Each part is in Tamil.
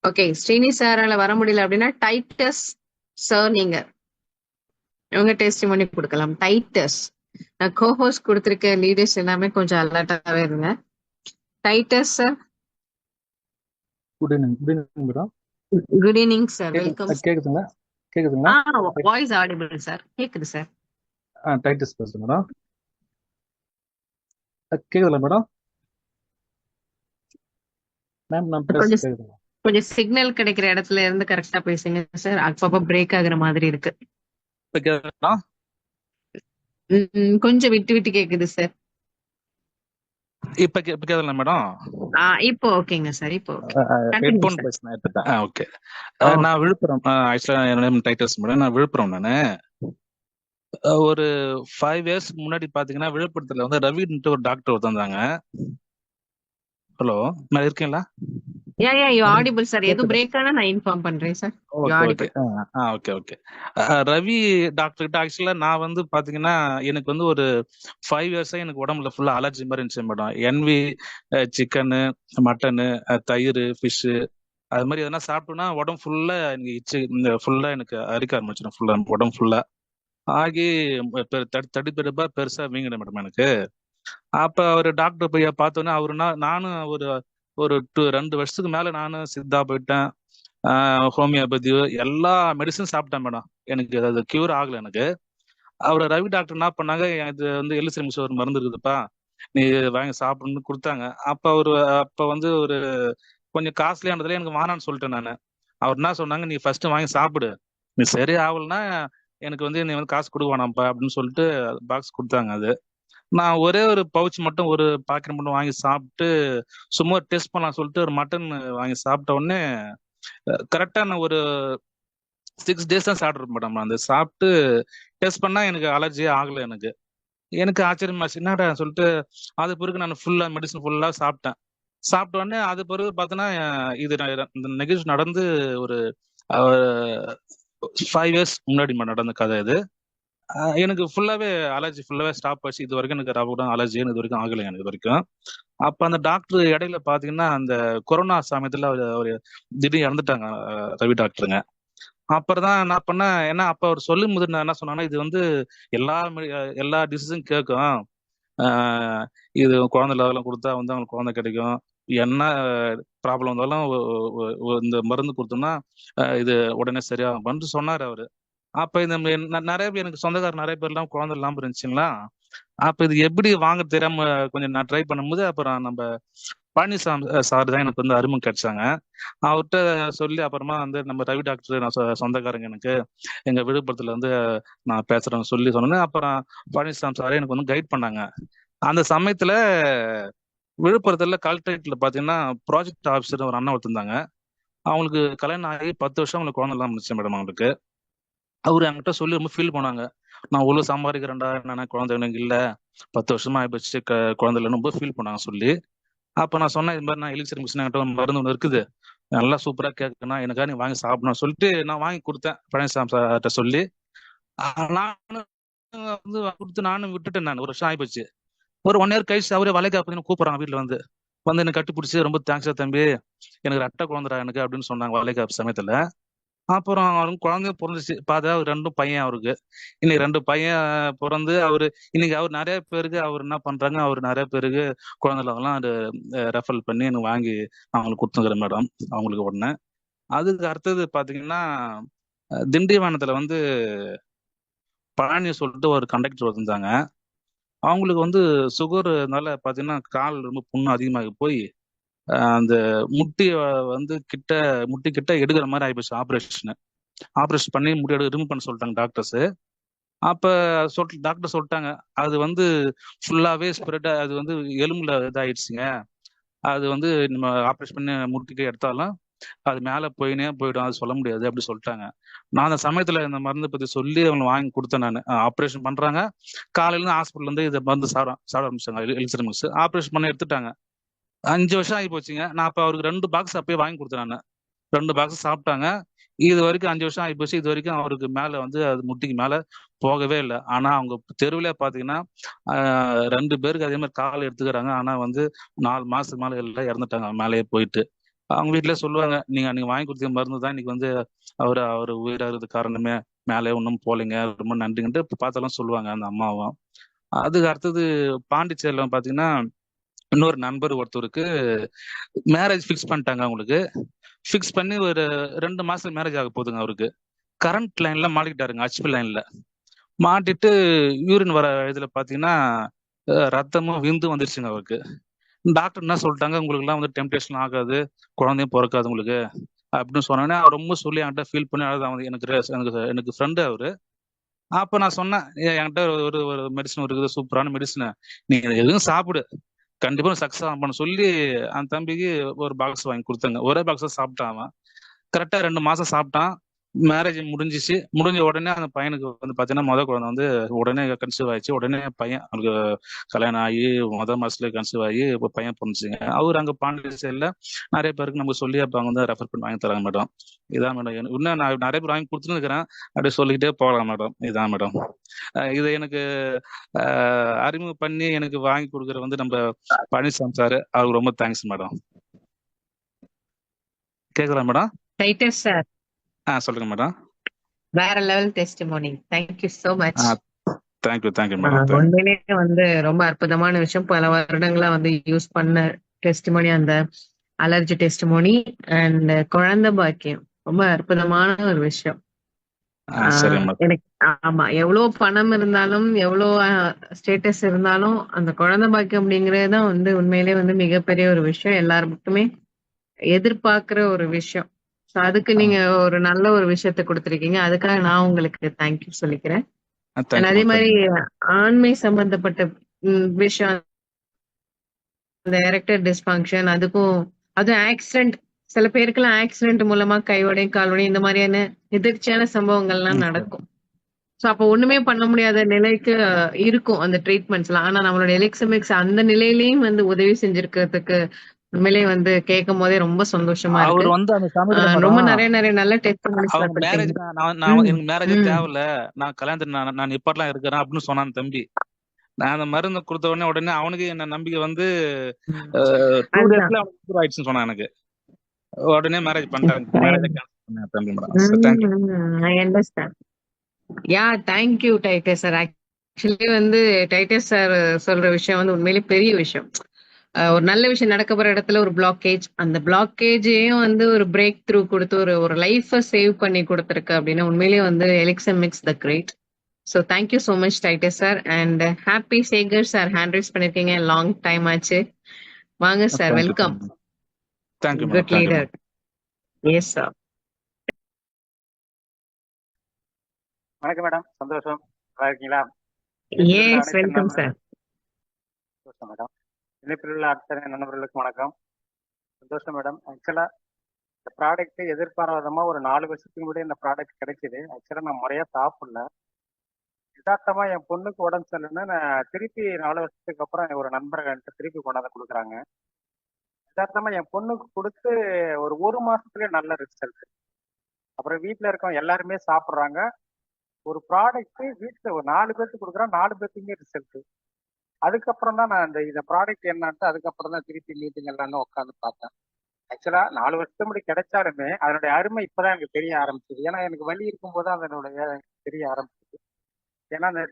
ஓகே. ஸ்ரீனி சாரால வர முடியல அப்படின்னா டைட்டஸ் சார் நீங்க இவங்க டெஸ்டிமோனி கொடுக்கலாம். டைட்டஸ். நான் கோஹோஸ்ட் கொடுத்துருக்க லீடர்ஸ் எல்லாமே கொஞ்சம் அலர்ட்டாவே இருங்க. Titus sir. Good evening. Good evening madam. Good evening sir. Welcome. கேக்குதுங்களா? கேக்குதுங்களா? Voice audible sir. கேக்குது சார். டைட்டஸ் பேசுறேன் மேடம். கேக்குதுங்களா மேடம்? மேம் நான் பேச கொஞ்சம் கேக்குதுங்களா? கொஞ்சம் சிக்னல் கிடைக்கிற இடத்துல இருந்து கரெக்டா பேசுங்க சார். அப்பப்ப பிரேக் ஆகுற மாதிரி இருக்கு. இப்ப கேக்குதுங்களா? கொஞ்சம் விட்டு விட்டு கேக்குது சார். இப்ப கேக்குதுங்களா மேடம்? இப்போ ஓகேங்க சார். இப்போ ஓகே. Continue headphone sir. பேசினேன் எடுத்துட்டேன். ஓகே. ஓ. நான் விழுப்புரம். ஆக்சுவலா என்னோட நேம் டைட்டஸ் மேடம். நான் விழுப்புரம். நானு ஒரு 5 இயர்ஸ்க்கு முன்னாடி பாத்தீங்கன்னா விழுப்புரத்துல வந்து ரவின்ட்டு ஒரு டாக்டர் ஒருத்தந்தாங்க. ஹலோ மேடம் இருக்கீங்களா? You audible sir. எதுவும் கேக்குதா? பிரேக் ஆனா நான் இன்ஃபார்ம் பண்றேன் sir. You okay okay. Audible. Okay okay. Ravi doctor கிட்ட ஆக்சுவலா நான் வந்து பாத்தீங்கன்னா எனக்கு வந்து ஒரு 5 இயர்ஸா எனக்கு உடம்புல ஃபுல்லா அலர்ஜி மாதிரி இருந்துச்சு மேடம். என்வி, சிக்கனு, மட்டனு, தயிர், ஃபிஷ் அது மாதிரி எதனா சாப்பிட்டோம்னா உடம்பு ஃபுல்லா எனக்கு ஃபுல்லா எனக்கு அரிக்க ஆரம்பிச்சிடும். ஃபுல்லா உடம்பு ஃபுல்லா ஆகி தடிப்பெருப்பா பெருசா வீங்கிடும் மேடம் எனக்கு. அப்ப ஒரு டாக்டர் போய் பார்த்தோன்னே அவருனா நானும் ஒரு ஒரு 2 வருஷத்துக்கு மேல நானும் சித்தா போயிட்டேன். ஹோமியோபதி எல்லா மெடிசன் சாப்பிட்டேன் மேடம். எனக்கு அது கியூர் ஆகல எனக்கு. அவர் ரவி டாக்டர் என்ன பண்ணாங்க, இது வந்து எலிசிரிமிஸ் ஒரு மருந்து இருக்குதுப்பா, நீ வாங்கி சாப்பிடணும்னு கொடுத்தாங்க. அப்ப வந்து ஒரு கொஞ்சம் காஸ்ட்லியானதுல எனக்கு வேணான்னு சொல்லிட்டேன் நான். அவர் என்ன சொன்னாங்க, நீ ஃபர்ஸ்ட் வாங்கி சாப்பிடு, நீ சரி ஆகலன்னா எனக்கு வந்து நீ வந்து காசு கொடுக்க வேணாம்ப்பா அப்படின்னு சொல்லிட்டு பாக்ஸ் கொடுத்தாங்க. அது நான் ஒரே ஒரு பவுச் மட்டும் ஒரு பாக்கெட் மட்டும் வாங்கி சாப்பிட்டு சும்மா டெஸ்ட் பண்ணலாம் சொல்லிட்டு ஒரு மட்டன் வாங்கி சாப்பிட்ட உடனே கரெக்டா நான் ஒரு 6 days தான் சாப்பிட்ருப்பேன் மேடம். அந்த சாப்பிட்டு டெஸ்ட் பண்ணா எனக்கு அலர்ஜியே ஆகல எனக்கு. எனக்கு ஆச்சரியமாச்சு என்னடா சொல்லிட்டு அது பிறகு நான் ஃபுல்லா மெடிசன் ஃபுல்லா சாப்பிட்டேன். சாப்பிட்ட உடனே அது பிறகு பார்த்தோன்னா இது இந்த நிகழ்ச்சி நடந்து ஒரு 5 இயர்ஸ் முன்னாடி நடந்த கதை இது. எனக்கு ஃபுல்லாவே அலர்ஜி ஃபுல்லாவே ஸ்டாப் ஆச்சு. இது வரைக்கும் எனக்கு ரவுட அலர்ஜி இது வரைக்கும் ஆகலை எனக்கு இது வரைக்கும். அப்ப அந்த டாக்டர் இடையில பாத்தீங்கன்னா அந்த கொரோனா சமயத்துல அவர் திடீர்னு இறந்துட்டாங்க, ரவி டாக்டருங்க. அப்புறம் தான் என்ன பண்ணேன், ஏன்னா அப்ப அவர் சொல்லும் போது நான் என்ன சொன்னேன்னா, இது வந்து எல்லா டிசீஸும் கேட்கும். இது குழந்தை லெவலில் கொடுத்தா வந்து அவங்களுக்கு குழந்தை கிடைக்கும். என்ன ப்ராப்ளம் வந்தாலும் இந்த மருந்து கொடுத்தோம்னா இது உடனே சரியாகும்னு சொன்னார் அவரு. அப்ப இந்த நிறைய பேர் எனக்கு சொந்தக்காரர் நிறைய பேர் எல்லாம் குழந்தை இல்லாம இருந்துச்சுங்களா. அப்ப இது எப்படி வாங்க தெரியாம கொஞ்சம் நான் ட்ரை பண்ணும்போது அப்புறம் நம்ம பழனிசாமி சார் தான் எனக்கு வந்து அறிமுகம் கிடைச்சாங்க. அவர்கிட்ட சொல்லி அப்புறமா வந்து நம்ம ரவி டாக்டர் நான் சொந்தக்காரங்க எனக்கு எங்க விழுப்புரத்துல வந்து நான் பேசுறேன்னு சொல்லி சொன்னேன். அப்புறம் பழனிசாமி சாரே எனக்கு வந்து கைட் பண்ணாங்க. அந்த சமயத்துல விழுப்புரத்துல கலெக்டரேட்ல பாத்தீங்கன்னா ப்ராஜெக்ட் ஆஃபீஸர் ஒரு அண்ணா ஒருத்தந்தாங்க. அவங்களுக்கு கல்யாணம் ஆகி 10 வருஷம் அவங்களுக்கு குழந்தை எல்லாம் இருந்துச்சு மேடம் அவங்களுக்கு. அவரு என்கிட்ட சொல்லி ரொம்ப ஃபீல் பண்ணாங்க. நான் இவ்வளவு சம்பாதிக்கிறேன்டா, என்னன்னா குழந்தை எனக்கு இல்ல, 10 வருஷமா ஆயிப்போச்சு, குழந்தை இல்லைன்னு ரொம்ப ஃபீல் பண்ணாங்க சொல்லி. அப்ப நான் சொன்னேன், இது மாதிரி நான் எலிக்சர் மிஷின் என்கிட்ட ஒரு மருந்து ஒன்று இருக்குது, நல்லா சூப்பரா கேட்கணும், எனக்காக நீ வாங்கி சாப்பிடணும் சொல்லிட்டு நான் வாங்கி கொடுத்தேன் பழனிசாமி சார்கிட்ட சொல்லி. நானும் வந்து கொடுத்து நானும் விட்டுட்டேன். நான் ஒரு வருஷம் ஆயிப்போச்சு. ஒரு 1 year கழிச்சு அவரே வளைகாப்பு கூப்பிடுறாங்க வீட்டுல வந்து என்ன கட்டி பிடிச்சி ரொம்ப தேங்க்ஸா தம்பி, எனக்கு ரெட்டை குழந்தைடா எனக்கு அப்படின்னு சொன்னாங்க வளைகாப்பு சமயத்துல. அப்புறம் அவருக்கு குழந்தையும் பிறந்துச்சு. பார்த்தா அவர் 2 பையன் அவருக்கு. இன்னைக்கு 2 பையன் பிறந்து இன்னைக்கு அவர் நிறைய பேருக்கு அவர் என்ன பண்றாங்க, அவர் நிறைய பேருக்கு குழந்தைலாம் அது ரெஃபர் பண்ணி எனக்கு வாங்கி அவங்களுக்கு கொடுத்துக்கிறேன் மேடம் அவங்களுக்கு உடனே. அதுக்கு அடுத்தது பாத்தீங்கன்னா திண்டிவனத்துல வந்து பழனி சொல்லிட்டு ஒரு கண்டக்டர் வந்திருந்தாங்க. அவங்களுக்கு வந்து சுகர்னால பாத்தீங்கன்னா கால் ரொம்ப புண்ணு அதிகமாகி போய் அந்த முட்டி வந்து முட்டி கிட்ட எடுக்கிற மாதிரி ஆயிப்போச்சு. ஆப்ரேஷன் பண்ணி முடி ரிமூவ் பண்ண சொல்லிட்டாங்க டாக்டர்ஸ். அப்ப டாக்டர் சொல்லிட்டாங்க அது வந்து ஃபுல்லாவே ஸ்ப்ரெட், அது வந்து எலும்புல இதாயிடுச்சுங்க, அது வந்து நம்ம ஆப்ரேஷன் பண்ணி முட்டிக்கு எடுத்தாலும் அது மேல போயிடும், அது சொல்ல முடியாது அப்படி சொல்லிட்டாங்க. நான் அந்த சமயத்துல இந்த மருந்து பத்தி சொல்லி அவங்க வாங்கி கொடுத்தேன். நான் ஆப்ரேஷன் பண்றாங்க, காலையில இருந்து ஹாஸ்பிட்டல் இருந்து இதை மருந்து சாப்பிட ஆரம்பிச்சாங்க. எலிசர் மிக்ஸ் ஆப்ரேஷன் பண்ணி எடுத்துட்டாங்க. 5 வருஷம் ஆகி போச்சுங்க. நான் அப்ப அவருக்கு 2 பாக்ஸ் அப்பயே வாங்கி கொடுத்தேன். நான் 2 பாக்ஸ் சாப்பிட்டாங்க. இது வரைக்கும் 5 வருஷம் ஆகி போச்சு. இது வரைக்கும் அவருக்கு மேல வந்து அது முட்டிக்கு மேல போகவே இல்லை. ஆனா அவங்க தெருவிலே பாத்தீங்கன்னா 2 பேருக்கு அதே மாதிரி கால் எடுத்துக்கிறாங்க. ஆனா வந்து 4 மாசத்துக்கு மேல எல்லாம் இறந்துட்டாங்க மேலேயே போயிட்டு. அவங்க வீட்டுல சொல்லுவாங்க, நீங்க அன்னைக்கு வாங்கி கொடுத்த மருந்து தான் இன்னைக்கு வந்து அவர் உயிராகிறது காரணமே, மேலே ஒன்றும் போலைங்க, ரொம்ப நன்றிங்கன்ட்டு பார்த்தாலும் சொல்லுவாங்க அந்த அம்மாவும். அதுக்கு அடுத்தது பாண்டிச்சேரியில பாத்தீங்கன்னா இன்னொரு நண்பர் ஒருத்தருக்கு மேரேஜ் ஃபிக்ஸ் பண்ணிட்டாங்க. அவங்களுக்கு ஃபிக்ஸ் பண்ணி ஒரு 2 மாசத்துல மேரேஜ் ஆக போகுதுங்க. அவருக்கு கரண்ட் லைன்ல மாட்டிக்கிட்டாருங்க, ஹச்பி லைன்ல மாட்டிட்டு யூரின் வர இதுல பாத்தீங்கன்னா ரத்தமும் விந்து வந்துருச்சுங்க அவருக்கு. டாக்டர் என்ன சொல்லிட்டாங்க, உங்களுக்கு எல்லாம் வந்து டெம்டேஷன் ஆகாது, குழந்தையும் பிறக்காது உங்களுக்கு அப்படின்னு சொன்னோன்னே அவர் ரொம்ப சொல்லி என்கிட்ட ஃபீல் பண்ணி அழுது. அவங்க எனக்கு ஃப்ரெண்டு அவரு. அப்ப நான் சொன்னேன், என்கிட்ட ஒரு ஒரு மெடிசன் இருக்குது, சூப்பரான மெடிசன், நீங்க எதுவும் சாப்பிடு, கண்டிப்பா சக்சஸ் ஆகும்னு சொல்லி அந்த தம்பிக்கு ஒரு பாக்ஸ் வாங்கி கொடுத்தாங்க. ஒரே பாக்ஸ் சாப்பிட்டான் அவன். கரெக்டா 2 மாசம் சாப்பிட்டான். மேரேஜ் முடிஞ்சிச்சு. முடிஞ்ச உடனே அந்த பையனுக்கு வந்து பாத்தீங்கன்னா முத குழந்தை வந்து உடனே கன்சீவ் ஆயிடுச்சு. உடனே பையன் அவனுக்கு கல்யாணம் ஆகி மாசத்துல கன்சீவ் ஆகி இப்போ பையன் பிறந்துச்சுங்க. அவர் அங்க பாண்டிச்சேரியில நிறைய பேருக்கு நம்ம சொல்லி அப்ப அவங்க வந்து ரெஃபர் பண்ணி வாங்கி தராங்க மேடம். இதான் மேடம். இன்னும் நான் நிறைய பேர் வாங்கி கொடுத்துன்னு இருக்கிறேன். அப்படியே சொல்லிக்கிட்டே போகலாம் மேடம். இதான் மேடம். இது எனக்கு அறிமுகம் பண்ணி எனக்கு வாங்கி கொடுக்குற வந்து நம்ம பழனிசாமி சார், அவருக்கு ரொம்ப தேங்க்ஸ் மேடம். கேக்குதா மேடம்? டைட்டஸ் சார், சொல்லுங்க மேடம். வேற level testimony. Thank you so much. Thank you madam. உண்மையிலேயே வந்து ரொம்ப அற்புதமான விஷயம். பல வருடங்களா வந்து யூஸ் பண்ண டெஸ்டிமோனி, அந்த அலர்ஜி டெஸ்டிமோனி அண்ட் குழந்தை பாக்கியம் ரொம்ப அற்புதமான ஒரு விஷயம். சரி மேடம். எனக்கு ஆமா, எவ்வளவு பணம் இருந்தாலும் எவ்வளவு ஸ்டேட்டஸ் இருந்தாலும் அந்த குழந்தை பாக்கியம் அப்படிங்கறதுதான் வந்து உண்மையிலேயே வந்து மிகப்பெரிய ஒரு விஷயம், எல்லாருக்குமே எதிர்பார்க்கிற ஒரு விஷயம். So அதுக்கு நீங்க ஒரு நல்ல ஒரு விஷயத்த கொடுத்திருக்கீங்க. அதுக்காக நான் உங்களுக்கு தேங்க்யூ சொல்லிக்கிறேன். And தேங்க்யூ அதே மேடம். மாதிரி ஆண்மை சம்பந்தப்பட்ட விஷயம், அந்த எரெக்டர் டிஸ்பங்க்ஷன், அதுவும் ஆக்சிடென்ட், சில பேருக்குலாம் ஆக்சிடென்ட் மூலமா கைவடையும் கால்வடையும் இந்த மாதிரியான எதிர்ச்சியான சம்பவங்கள்லாம் நடக்கும். சோ அப்ப ஒண்ணுமே பண்ண முடியாத நிலைக்கு இருக்கும் அந்த ட்ரீட்மெண்ட்ஸ்லாம். ஆனா நம்மளோட எலெக்சமிக்ஸ் அந்த நிலையிலயும் வந்து உதவி செஞ்சிருக்கிறதுக்கு உண்மையிலேயே வந்து கேட்கும் போதே ரொம்ப சந்தோஷமா அவர் இருக்கு. வந்து அந்த சமயத்துல ரொம்ப மேடம், நிறைய நல்ல அவங்க மேரேஜ் டெஸ்ட். எனக்கு மேரேஜே தேவையில்ல, நான் கல்யாணத்துக்கு நான் இப்பெல்லாம் இருக்கிறேன் அப்படின்னு சொன்னான் தம்பி. நான் அந்த மருந்து கொடுத்த உடனே அவனுக்கு என்ன நம்பிக்கை வந்து 2 அதுதான். டேஸ்ல அவனுக்கு ஆயிடுச்சுன்னு சொன்னான் எனக்கு. உடனே மேரேஜ் பண்ணிட்டாங்க. மேரேஜ் கேன்சல் பண்ணேன் தம்பி madam. Thank you. I understand. Yeah, thank you Titus sir. Actually வந்து டைட்டஸ் சார் சொல்ற விஷயம் வந்து உண்மையிலேயே பெரிய விஷயம். ஒரு நல்ல விஷயம் நடக்க போற இடத்துல ஒரு பிளாக்கேஜ், அந்த பிளாக்கேஜையும் வந்து ஒரு பிரேக் த்ரூ கொடுத்து ஒரு லைஃபை சேவ் பண்ணி கொடுத்துருக்கு அப்படின்னா உண்மையிலேயே வந்து elixir mix the great. So thank you so much Titus sir. And Happy Sekar sir, hand raise பண்ணிருக்கீங்க, லாங் டைம் ஆச்சு. வாங்க sir, welcome. Thank you madam. Good leader. Yes sir. வணக்கம் மேடம். சந்தோஷம். நல்லா இருக்கீங்களா? Yes, welcome sir. சந்தோஷம் மேடம். இணைப்பில் உள்ள அத்தனை நண்பர்களுக்கும் வணக்கம். சந்தோஷம் மேடம். ஆக்சுவலா இந்த ப்ராடக்ட் எதிர்பாராதமா ஒரு 4 வருஷத்துக்கு முன்னாடி இந்த ப்ராடக்ட் கிடைக்குது. ஆக்சுவலா நான் முறையா சாப்பிடல. யதார்த்தமா என் பொண்ணுக்கு உடம்பு சரியில்லைன்னா நான் திருப்பி 4 வருஷத்துக்கு அப்புறம் ஒரு நண்பர் என்கிட்ட திருப்பி கொண்டாந்து கொடுக்குறாங்க. யதார்த்தமா என் பொண்ணுக்கு கொடுத்து ஒரு மாசத்துலயே நல்ல ரிசல்ட். அப்புறம் வீட்டுல இருக்கவங்க எல்லாருமே சாப்பிடுறாங்க. ஒரு ப்ராடக்ட் வீட்டுல ஒரு 4 பேருக்கு கொடுக்குறேன், 4 பேருக்குமே ரிசல்ட். அதுக்கப்புறம் தான் நான் இந்த ப்ராடக்ட் என்னன்ட்டு அதுக்கப்புறம் தான் திருப்பி மீட்டிங் எல்லாமே உட்காந்து பார்த்தேன். ஆக்சுவலா 4 வருஷத்துக்கு முன்னாடி கிடைச்சாலுமே அதனுடைய அருமை இப்பதான் எனக்கு தெரிய ஆரம்பிச்சது. ஏன்னா எனக்கு வலி இருக்கும்போது அதனுடைய தெரிய ஆரம்பிச்சது. ஏன்னா அந்த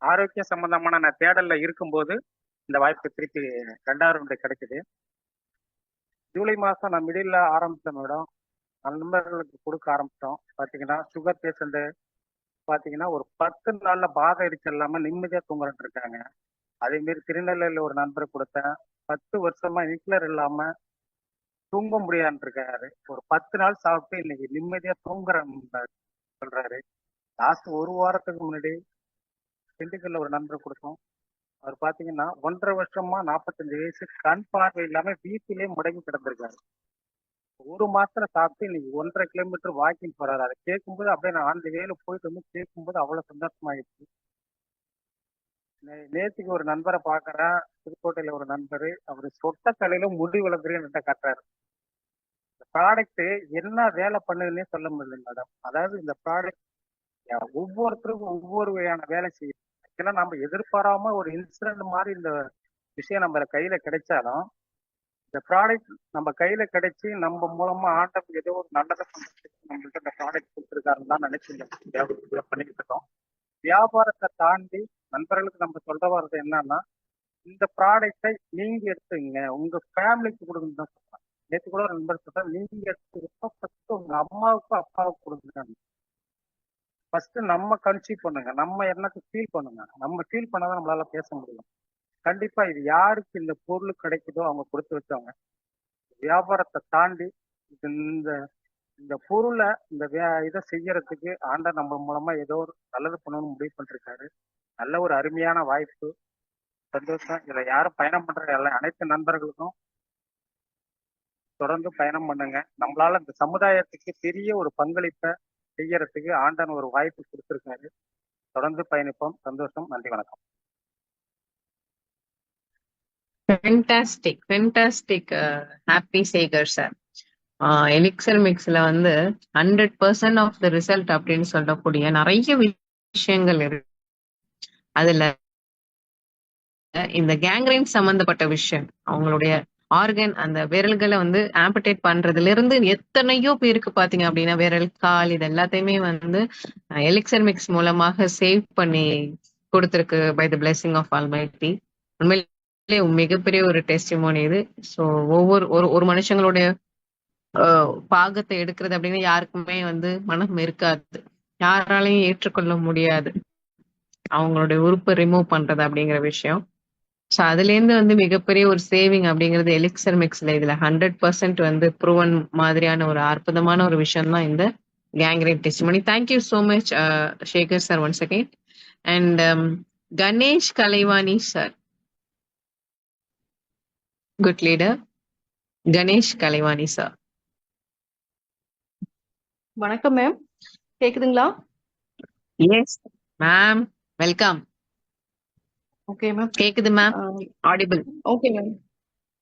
ஆரோக்கிய சம்பந்தமான நான் தேடல்ல இருக்கும்போது இந்த வாய்ப்பு திருப்பி 2வது ரவுண்டு கிடைக்குது. ஜூலை மாசம் நான் மிடில் ஆரம்பிச்சேன் மேடம். நண்பர்களுக்கு கொடுக்க ஆரம்பிச்சோம். பாத்தீங்கன்னா சுகர் பேஷண்ட் பாத்தீங்கன்னா ஒரு 10 நாள்ல பாத எரிச்சல் இல்லாம நிம்மதியா தூங்குறேன் இருக்காங்க. அதே மாதிரி திருநெல்வேலியில ஒரு நண்பர் கொடுத்தேன், 10 வருஷமா இன்க்ளர் இல்லாம தூங்க முடியாதுன்னு இருக்காரு. ஒரு 10 நாள் சாப்பிட்டு இன்னைக்கு நிம்மதியா தூங்குறேன் சொல்றாரு. லாஸ்ட் 1 வாரத்துக்கு முன்னாடி திண்டுக்கல்ல ஒரு நண்பர் கொடுத்தோம். அவர் பாத்தீங்கன்னா 1.5 வருஷமா 45 வயசு, கண் பார்வை இல்லாம வீட்டிலேயே முடங்கி கிடந்திருக்காரு. 1 மாசத்துல சாப்பிட்டு இன்னைக்கு 1.5 கிலோமீட்டர் வாக்கிங் போறாரு. அதை கேட்கும்போது அப்படியே நான் ஆண்டு வேலை போயிட்டு வந்து கேட்கும்போது அவ்வளவு சந்தோஷமாயிடுச்சு. நேற்றுக்கு ஒரு நண்பரை பாக்குறேன், புதுக்கோட்டையில ஒரு நண்பரு, அவரு சொட்ட தலையில முடி வளர்க்குறேன்னு காட்டுறாரு. இந்த ப்ராடக்ட் என்ன வேலை பண்ணுதுன்னே சொல்ல முடியல மேடம். அதாவது இந்த ப்ராடக்ட் ஒவ்வொருத்தருக்கும் ஒவ்வொரு வகையான வேலை செய்யும். ஆக்சுவலா நம்ம எதிர்பாராம ஒரு இன்சிடென்ட் மாதிரி இந்த விஷயம் நம்ம கையில கிடைச்சாலும் இந்த ப்ராடக்ட் நம்ம கையில கிடைச்சி நம்ம மூலமா ஆண்டவன் ஏதோ ஒரு நல்லதை பண்றதுக்கு நம்மள்ட்ட இந்த ப்ராடக்ட் கொடுத்துருக்காருன்னு தான் நினைச்சு பண்ணிக்கிட்டு இருக்கோம். வியாபாரத்தை தாண்டி நண்பர்களுக்கு நம்ம சொல்ற வர்றது என்னன்னா, இந்த ப்ராடக்டை நீங்க எடுத்துங்க, உங்க ஃபேமிலிக்கு கொடுங்க தான் சொல்றாங்க. நேற்று கூட ஒரு நண்பர் சொல்றாரு, நீங்க எடுத்துக்கிட்டோம் ஃபர்ஸ்ட் உங்க அம்மாவுக்கும் அப்பாவுக்கு கொடுங்க. ஃபர்ஸ்ட் நம்ம கன்சீவ் பண்ணுங்க, நம்ம என்னக்கு ஃபீல் பண்ணுங்க. நம்ம ஃபீல் பண்ணாதான் நம்மளால பேச முடியும். கண்டிப்பா இது யாருக்கு இந்த பொருள் கிடைக்குதோ அவங்க கொடுத்து வச்சவங்க. வியாபாரத்தை தாண்டி இந்த இந்த பொருளை இந்த இதை செய்யறதுக்கு ஆண்டர் நம்ம மூலமா ஏதோ ஒரு நல்லது பண்ணணும்னு முடிவு பண்ணிருக்காரு. நல்ல ஒரு அருமையான வாய்ப்பு, சந்தோஷம். இதுல யாரும் பயணம் பண்ற அனைத்து நண்பர்களுக்கும் தொடர்ந்து பயணம் பண்ணுங்க. நம்மளால இந்த சமுதாயத்துக்கு பெரிய ஒரு பங்களிப்பை செய்யறதுக்கு ஆண்டன் ஒரு வாய்ப்பு கொடுத்திருக்காரு. தொடர்ந்து பயணிப்போம். சந்தோஷம். நன்றி, வணக்கம். Fantastic Happy Sekar sir. Elixir மிக்ஸ்ல வந்து 100% ஆஃப் த ரிசல்ட் அப்படின்னு சொல்லக்கூடிய நிறைய விஷயங்கள் இருக்கு. அதுல இந்த கேங்க்ரைன் சம்பந்தப்பட்ட விஷயம், அவங்களுடைய ஆர்கன் அந்த விரல்களை வந்து ஆம்படேட் பண்றதுல இருந்து எத்தனையோ பேருக்கு பாத்தீங்க அப்படின்னா விரல், கால் இது எல்லாத்தையுமே வந்து எலிக்சர் மிக்ஸ் மூலமாக சேவ் பண்ணி கொடுத்துருக்கு by the blessing of almighty. உண்மையிலே மிகப்பெரிய ஒரு டெஸ்டிமோனி இது. ஸோ ஒரு மனுஷங்களுடைய பாகத்தை எடுக்கிறது அப்படின்னு யாருக்குமே வந்து மனம் இருக்காது, யாராலையும் ஏற்றுக்கொள்ள முடியாது அவங்களுடைய உறுப்பை ரிமூவ் பண்றது அப்படிங்கிற விஷயம். ஸோ அதுல இருந்து வந்து மிகப்பெரிய ஒரு சேவிங் அப்படிங்கிறது எலிக்சர் மிக்ஸ்ல இதுல 100% வந்து ப்ரூவன் மாதிரியான ஒரு அற்புதமான ஒரு விஷயம் தான் இந்த gangrene testimony. Thank you so much Sekar sir once again. And Ganesh Kalaivani sir, good leader. Ganesh Kalaivani sir. வணக்கம் மேம், கேக்குதுங்களா? Yes ma'am, welcome. Okay ma'am, கேக்குது மேம், ஆடிபிள். Okay ma'am.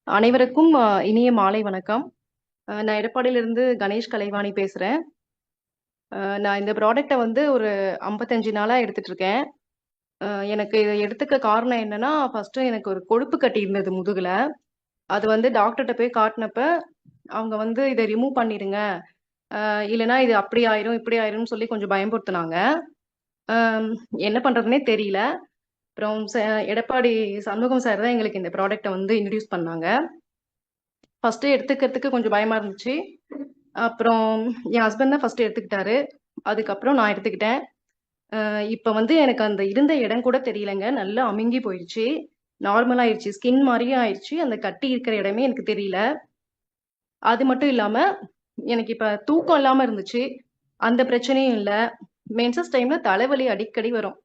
அனைவருக்கும் இனிய மாலை வணக்கம். நான் எடப்பாடியிலிருந்து கணேஷ் கலைவாணி பேசுறேன். நான் இந்த ப்ராடக்டை வந்து ஒரு 55 நாளா எடுத்துட்டு இருக்கேன். எனக்கு இதை எடுத்துக்க காரணம் என்னன்னா, ஃபர்ஸ்ட் எனக்கு ஒரு கொழுப்பு கட்டி இருந்தது முதுகுல. அது வந்து டாக்டர்கிட்ட போய் காட்டினப்ப அவங்க வந்து இதை ரிமூவ் பண்ணிடுங்க, இல்லைன்னா இது அப்படி ஆயிரும் இப்படி ஆயிரும்னு சொல்லி கொஞ்சம் பயம்படுத்தினாங்க. என்ன பண்றதுன்னே தெரியல. அப்புறம் எடப்பாடி சண்முகம் சார் தான் எங்களுக்கு இந்த ப்ராடக்டை வந்து இன்ட்ரடியூஸ் பண்ணாங்க. ஃபர்ஸ்ட் எடுத்துக்கிறதுக்கு கொஞ்சம் பயமா இருந்துச்சு. அப்புறம் என் ஹஸ்பண்ட் தான் ஃபர்ஸ்ட் எடுத்துக்கிட்டாரு, அதுக்கப்புறம் நான் எடுத்துக்கிட்டேன். இப்போ வந்து எனக்கு அந்த இருந்த இடம் கூட தெரியலங்க, நல்லா அமுங்கி போயிடுச்சு, நார்மல் ஆயிடுச்சு, ஸ்கின் மாதிரியே ஆயிடுச்சு. அந்த கட்டி இருக்கிற இடமே எனக்கு தெரியல. அது மட்டும் இல்லாம எனக்கு இப்ப தூக்கம் இல்லாம இருந்துச்சு, அந்த பிரச்சனையும் இல்லை. மென்சஸ் டைம்ல தலைவலி அடிக்கடி வரும்,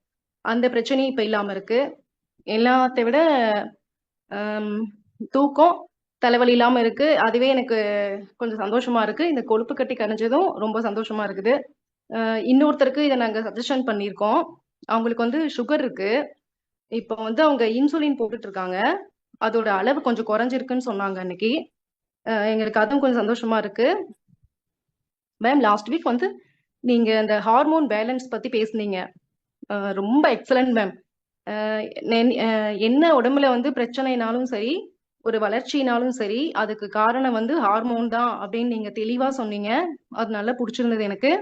அந்த பிரச்சனையும் இப்ப இல்லாம இருக்கு. எல்லாத்தை விட தூக்கம், தலைவலி இல்லாம இருக்கு. அதுவே எனக்கு கொஞ்சம் சந்தோஷமா இருக்கு. இந்த கொழுப்பு கட்டி கரைஞ்சதும் ரொம்ப சந்தோஷமா இருக்குது. இன்னொருத்தருக்கு இதை நாங்க சஜஷன் பண்ணியிருக்கோம். அவங்களுக்கு வந்து சுகர் இருக்கு. இப்போ வந்து அவங்க இன்சுலின் போட்டுட்டு இருக்காங்க, அதோட அளவு கொஞ்சம் குறைஞ்சிருக்குன்னு சொன்னாங்க அன்னைக்கு. எங்களுக்கு அதுவும் கொஞ்சம் சந்தோஷமா இருக்கு. மேம், லாஸ்ட் வீக் வந்து நீங்க இந்த ஹார்மோன் பேலன்ஸ் பத்தி பேசுனீங்க, ரொம்ப எக்ஸலண்ட் மேம். என்ன உடம்புல வந்து பிரச்சனைனாலும் சரி, ஒரு வளர்ச்சினாலும் சரி, அதுக்கு காரணம் வந்து ஹார்மோன் தான் அப்படின்னு நீங்க தெளிவா சொன்னீங்க. அது நல்லா பிடிச்சிருந்தது எனக்கு.